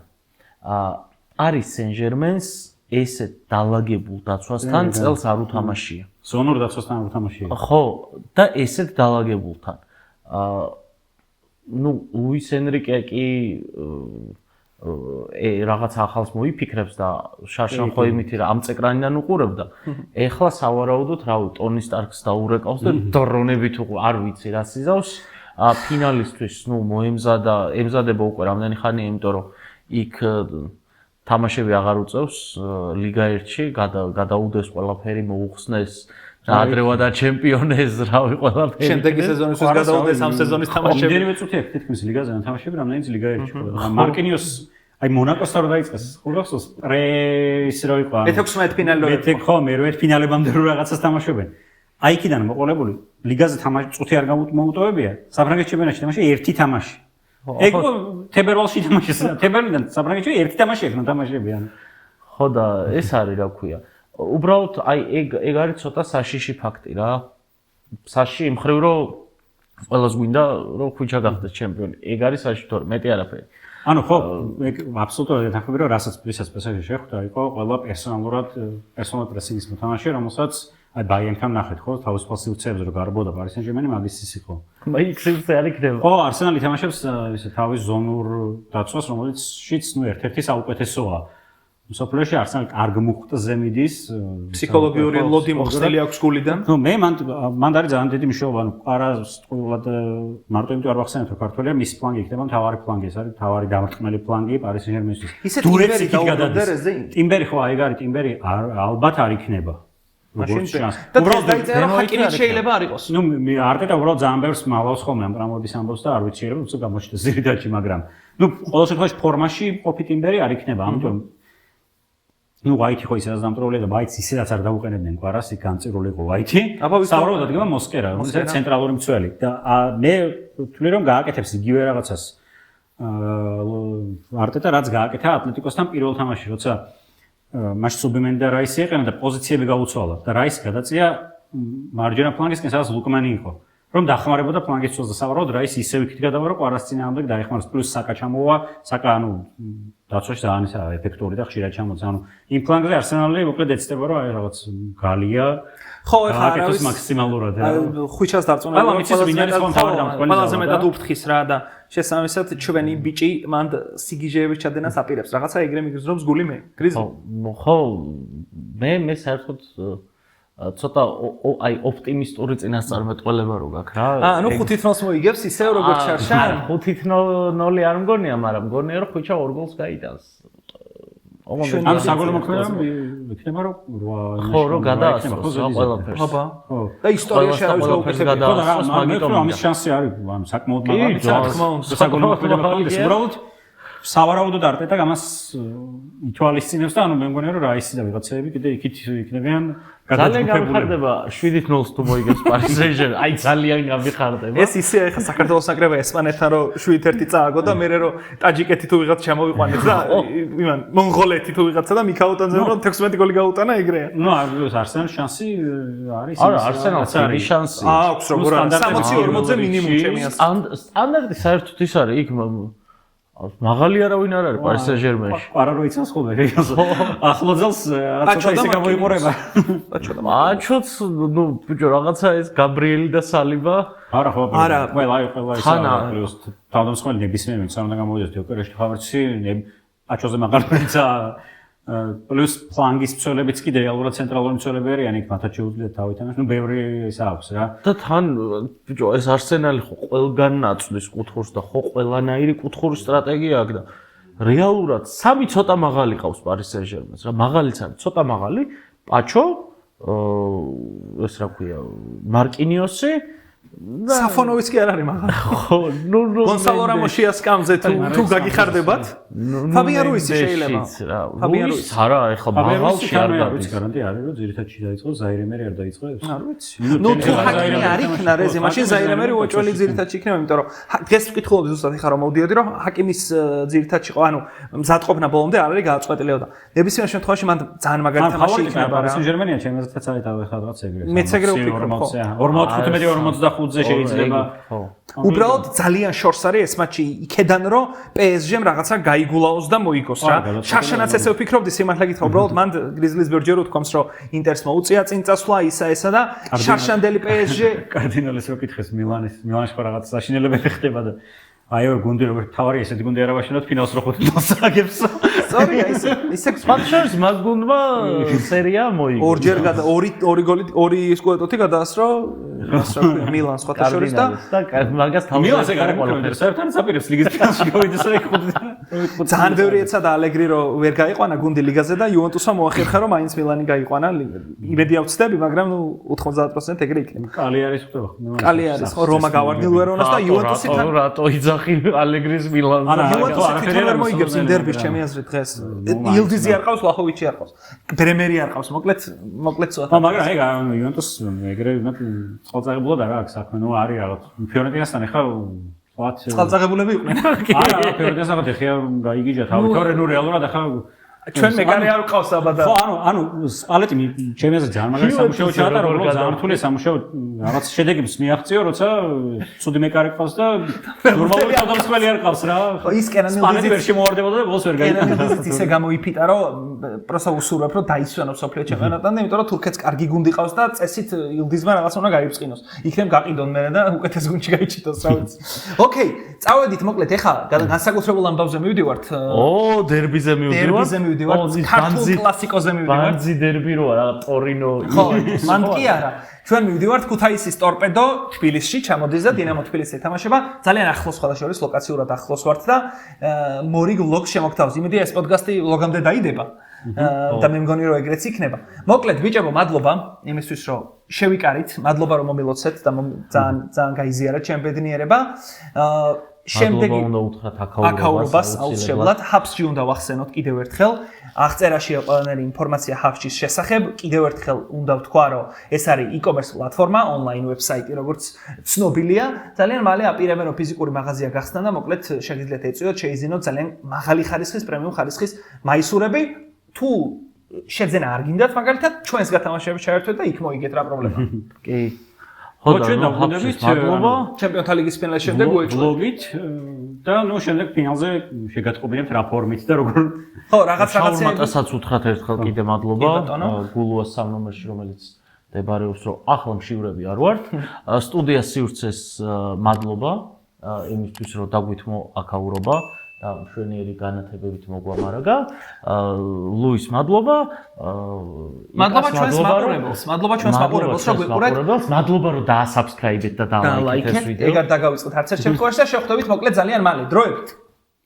არის სენ-ჟერმენს ესე დალაგებულ დაცვასთან წელს არ უთამაშია. ზონურ დაცვასთან არ უთამაშია. ხო, და ესეთ დალაგებულთან. ნუ ლუის ენრიკე კი რაღაც ახალს მოიფიქრებს და შარშან ხო იმითი რა ამ წეკრანიდან უყურებდა. ეხლა სავარაუდოდ, რავი, ტონი სტარკს დაურეკავს და დრონებით არ ვიცი რა სიზავს. ფინალისტვის, ნუ ემზადება უკვე რამდენი ხანია, იმიტომ რომ იქ თამაშები აღარ უწევს ლიგა 1-ში, გადაუდეს ყველაფერი, მოუხსნეს და ადრევადა ჩემპიონეს, რავი, ყველაფერი. შემდეგი სეზონისთვის გადაუდეს ამ სეზონის თამაშები. იმდენივე წუთი აქვს თითქმის ლიგაზე თამაშები, რამდენიც ლიგა 1-ში. მარკინიოს აი მონაკოსთან რო დაიწყეს, ხო გახსოვს? პრეს რო იყო. მე-16 ფინალი რო იყო. ხო, მე-8 ფინალებამდე რო რაღაცას თამაშობენ. აი იქიდან მოყოლებული ლიგაზე თამაში წუთი არ გამოუტოვებია. საფრანგეთის ჩემპიონატში თამაში ერთი თამაში. ეგ თებერვალში თამაშეს. თებერვლიდან საფრანგეთში ერთი თამაში ექნა თამაშებიან. ხო და ეს არის რა ქვია. უბრალოდ აი ეგ არის ცოტა საშიში ფაქტი რა. საშიში მხრივ რომ ყველას გვინდა რომ ხვიჩა გახდეს ჩემპიონი. ეგ არის საშიში თორე მეტი არაფერი. ანუ ხო, აბსოლუტურად ეთანხმები, რომ რასაც PSG შეხვდა, იყო ყველა პერსონალურად პრესინგის მოთამაშე, რომელსაც აი ბაიერნთან ნახეთ, ხო, თავისუფალ სივრცეებზე რო გარბოდა Paris Saint-Germain მაგის ის იყო. მაიქსებზე არ იქნება. ხო, Arsenal ითამაშებს ისე თავის ზონურ დაცვას, რომელიცშიც ერთ-ერთი საუკეთესოა. მსოფლიოში Arsenal კარგ მუხტზე მიდის, ფსიქოლოგიური ლოდი მოხსნელი აქვს გულიდან. ნუ მე მან არის ძალიან დიდი მნიშვნელობა, ანუ არასწორად მარტო იმიტომ არ ვახსენებ, რომ ქართველია მისი ფლანგი იქნება მთავარი ფლანგი, ეს არის მთავარი დამრტყმელი ფლანგი Paris Saint-Germain-ისთვის. ტიმბერი დაუბრუნდა ტიმბერი ხო, აი არის ტიმბერი ალბათ არ იქნება. მაშინ და დაიწერა რომ ჰაკინი შეიძლება არ იყოს. ნუ არტეტა უბრალოდ ძალიან ბევრს მალავს ხოლმე ამ პრამოდის ამბობს და არ ვიცი რა, უცებ გამოჩნდა ზირიდაჩი, მაგრამ ნუ ყოველ შემთხვევაში ფორმაში ყოფი ტიმბერი არ იქნება, ამიტომ ნუ ვაითი ხო ისედაც დამტროლია და ვაითს ისედაც არ დაუყენებდნენ კვარას, იქ განწირული იყო ვაითი. საუბრობთ დგება მოსკერა, რომელიც ცენტრალური მცველი და მე ვთვლი რომ გააკეთებს იგივე რაღაცას არტეტა რაც გააკეთა ატლეტიკოსთან პირველ თამაში, როცა მაშინ სუბიმენდი და რაისი ეყენა და პოზიციები გაუცვალა და რაისი გადაწია მარჯვენა ფლანგისკენ, სადაც ლუკმანი იყო. რომ დახმარებოდა ფლანგის ცოლს და საავადმყოფოდ რაისი ისევ იქით გადავა, რომ კვარას წინააღმდეგ დაეხმაროს, პლუს საკა ჩამოვა, საკა ანუ დაცვაში ძალიან ისა ეფექტური და ხშირად ჩამოწა. ანუ იმ ფლანგზე Arsenal-ი მოკლედ ეცდება, რომ აი რაღაც გალია ხო, ეხლა არის მაქსიმალურად ხვიჩას დარწმუნებული ყველაზე მეტად უფრთხის რა და შესაბამისად ჩვენი ბიჭი მანდ სიგიჟეების ჩადენას აპირებს. რაღაცა ეგრე მიგრძნობს გული მე. გრიზი. ხო, მე საერთოდ ცოტა აი ოპტიმისტური წინასწარმეტყველება რო გაქვს რა. ანუ 5-0-ს მოიგებს ისევ როგორც ჩარშან. 5-0 არ მგონია, მაგრამ მგონია რომ ხვიჩა 2 გოლს გაიტანს. ანუ საგოლო მოქმედება იქნება რომ ხო რომ გადაასწროს ყველაფერს. ხო. და ისტორიაში არის გაუკეთებელი. მაგიტომ ამის შანსი არის, ანუ საკმაოდ მაღალი. საგოლო მოქმედება კონდეს უბრალოდ სავარაუდოდ არტეტა ამას ითვალისწინებს და ანუ მე მგონია რომ რაისი და ვიღაცები კიდე იქით იქნებიან ძალიან გამიხარდება 7-0-ს თუ მოიგებს Paris Saint-Germain. აი ძალიან გამიხარდება. ეს ისე ახლა საქართველოს ნაკრება ესპანეთთან რომ 7-1 წააგო და მე რომ ტაჯიკეთი თუ ვიღაც ჩამოვიყვანეს და იმან მონღოლეთი თუ ვიღაცა და მიქაუტანზე რომ 16 გოლი გაუტანა ეგრეა. ნუ Arsenal შანსი არის. არა, Arsenal-ს არის შანსი. აქვს როგორ არის 60-40-ზე მინიმუმ ჩემი ასწავლე. სტანდარტი საერთოდ ის არის იქ მაღალი არავინ არ არის Paris Saint-Germain-ში. არა რო იცავს ხოლმე ახლო ძელს ცოტა ისე გამოიყურება. აჩოც ნუ ბიჭო რაღაცა ეს გაბრიელი და სალიბა არა ხო ყველა ის თავდამსხმელი ნებისმიერ ვინც არ უნდა გამოვიდეს ოპერაში ხავერცი აჩოზე მაგარია პლუს ფლანგის მცველებიც კიდე რეალურად ცენტრალური მცველები არიან იქ მათაც შეუძლიათ თავითანაც ნუ ბევრი ის აქვს რა და თან ბიჭო ეს Arsenal-ი ხო ყველგან აწვდის კუთხურს და ხო ყველანაირი კუთხურის სტრატეგია აქვს და რეალურად სამი ცოტა მაღალი ყავს Paris Saint-Germain-ს რა მაღალიც არის ცოტა მაღალი პაჩო ეს რა ქვია მარკინიოსი საფონოვიც კი არ არის მაღალი. ხო, ნუ გონსალო რამოსია სკამზე თუ გაგიხარდებათ. ფაბიან რუისი შეიძლება. ფაბიან რუისი არა, ეხლა მაღალში არ გადის. გარანტი არის რომ ძირითადში დაიწყო ზაირემერი არ დაიწყო ეს. არ ვიცი. ნუ თუ ჰაკინი არ იქნა რეზე, მაშინ ზაირემერი უეჭველი ძირითადში იქნება, იმიტომ რომ დღეს ვკითხულობდი ზუსტად ეხლა რომ მოვდიოდი რომ ჰაკიმის ძირითადში ყო, ანუ მზადყოფნა ბოლომდე არ არის გააწყვეტილიო და ნებისმიერ შემთხვევაში მან ძალიან მაგარი თამაში იქნება რა. Saint-Germain-ია ჩემზეც არის თავი ხა რაღაც ეგრე. მეც ეგრე ვფიქრობ ხო. 45-45-ზე შეიძლება. უბრალოდ ძალიან შორს არის ეს მატჩი იქედან რომ PSG-მ რაღაცა გაიგულაოს და მოიგოს რა. შარშანაც ესე ვფიქრობდი სიმართლე გითხრა, უბრალოდ მან გრიზლის ბერჯერ უთქვამს რომ ინტერს მოუწია წინ წასვლა ისა და შარშანდელი PSG კარდინალის რო კითხეს მილანში ხო რაღაც საშინელებები ხდება და აი ორ გუნდი როგორ თავარი ესეთი გუნდი არა ვაშინოთ ფინალს რო ხუთს აგებს. სწორია ისე ფაქტორს მაგ გუნდმა სერია მოიგო. ორი გოლი ორი სკუადოთი გადაასრო მილანს ხოთა შორის და მაგას თავი მილანს ეგ არის ყველაფერი საერთოდ აპირებს ლიგის ფინალში გავიდეს ეგ ხუთი. ძალიან ბევრი ეცადა ალეგრი რომ ვერ გაიყვანა გუნდი ლიგაზე და იუვენტუსმა მოახერხა რომ მაინც მილანი გაიყვანა. იმედი ავწდები, მაგრამ ნუ 90% ეგრე იქნება. კალი არის ხდება. კალი არის ხო რომა გავარდნილ ვერონას და იუვენტუსთან რატო იძახი ალეგრის მილანს. იუვენტუსი თვითონ ვერ მოიგებს იმ დერბის ჩემი აზრით დღეს. ილდიზი არ ყავს, ლახოვიჩი არ ყავს. ბრემერი არ ყავს, მოკლედ ცოტა. მაგრამ ეგ იუვენტუს ეგრე წყალწაღებულად არ აქვს საქმე, ნუ არის რაღაც. ფიორენტინასთან ეხლა ვთქვათ წყალწაღებულები იყვნენ. არა, ფიორენტინასთან ხა ხია გაიგიჯა თავი. თორე ნუ რეალურად ახლა ჩვენ მეკარე არ ვყავს საბადა. ხო, ანუ სპალეტი ჩემი აზრით ძალიან მაგარი სამუშაო ჩაატარო, რომ ძალიან რთული სამუშაო რაღაც შედეგებს მიაღწიო, როცა ცუდი მეკარე ყავს და ნორმალური თავდამსხმელი არ ყავს რა. ის კენანი სპალეტი ვერ შემოვარდებოდა და ბოლოს ვერ გაიგო. ისე გამოიფიტა, რომ პროსა უსურვებ, რომ დაისვენო სოფლიო ჩემპიონატამდე, იმიტომ რომ თურქეთს კარგი გუნდი ყავს და წესით ილდიზმა რაღაც უნდა გაიბრწყინოს. იქნებ გაყიდონ მერე და უკეთეს გუნდში გაიჩიტოს, რა ვიცი. ოკეი, წავედით მოკლედ, ეხლა განსაკუთრებულ ამბავზე მივიდივართ. დერბიზე მივიდივართ. დერბიზე მივიდივართ. ქართულ კლასიკოზე მივიდივართ. ბანძი დერბი როა რა, ტორინო. ხო, მან კი არა. ჩვენ მივიდივართ ქუთაისის ტორპედო თბილისში, ჩამოდის და დინამო თბილისში ეთამაშება. ძალიან ახლოს ხოდა შორის ლოკაციურად ახლოს ვართ და მორიგ ვლოგს შემოგთავაზ. იმედია ეს პოდკასტი ვლოგამდე დაიდება. და მე მგონი რომ ეგრეც იქნება. მოკლედ ბიჭებო, მადლობა იმისთვის რომ შევიკარით, მადლობა რომ მომილოცეთ და ძალიან გაიზიარეთ ჩემ ბედნიერება. შემდეგი უნდა უთხრათ აკაურობას აუცილებლად ჰაბსში უნდა ვახსენოთ კიდევ ერთხელ. აღწერაშია ყველანაირი ინფორმაცია ჰაბსის შესახებ. კიდევ ერთხელ უნდა ვთქვა, რომ ეს არის e-commerce პლატფორმა, online website-ი, როგორც ცნობილია. ძალიან მალე აპირებენ რომ ფიზიკური მაღაზია გახსნა და მოკლედ შეგიძლიათ ეწვიოთ, შეიძინოთ ძალიან მაღალი ხარისხის, პრემიუმ ხარისხის მაისურები. თუ შეძენა არ გინდათ, მაგალითად, ჩვენს გათამაშებებს ჩაერთვეთ და იქ მოიგეთ რა პრობლემა. კი. ხო, ჩვენ დავხვდებით მადლობა. ჩემპიონთა ლიგის ფინალის შემდეგ გვეჭვით. ვლოგით და ნუ შემდეგ ფინალზე შეგატყობინებთ რა ფორმით და როგორ. ხო, რაღაცები შაურმატასაც უთხრათ ერთხელ კიდე მადლობა. გულუას სამ ნომერში, რომელიც მდებარეობს, რომ ახლა მშივრები არ ვართ. სტუდია სივრცეს მადლობა იმისთვის, რომ დაგვითმო აკაურობა. მშვენიერი განათებებით მოგვამარაგა. ლუის მადლობა. მადლობა ჩვენს მაყურებელს. მადლობა ჩვენს მაყურებელს, რომ გვიყურეთ. მადლობა რომ დაასაბსკრაიბეთ და დალაიქეთ ეს ვიდეო. ეგარ დაგავიწყოთ არც ერთ შემთხვევაში და შევხვდებით მოკლედ ძალიან მალე. დროებით.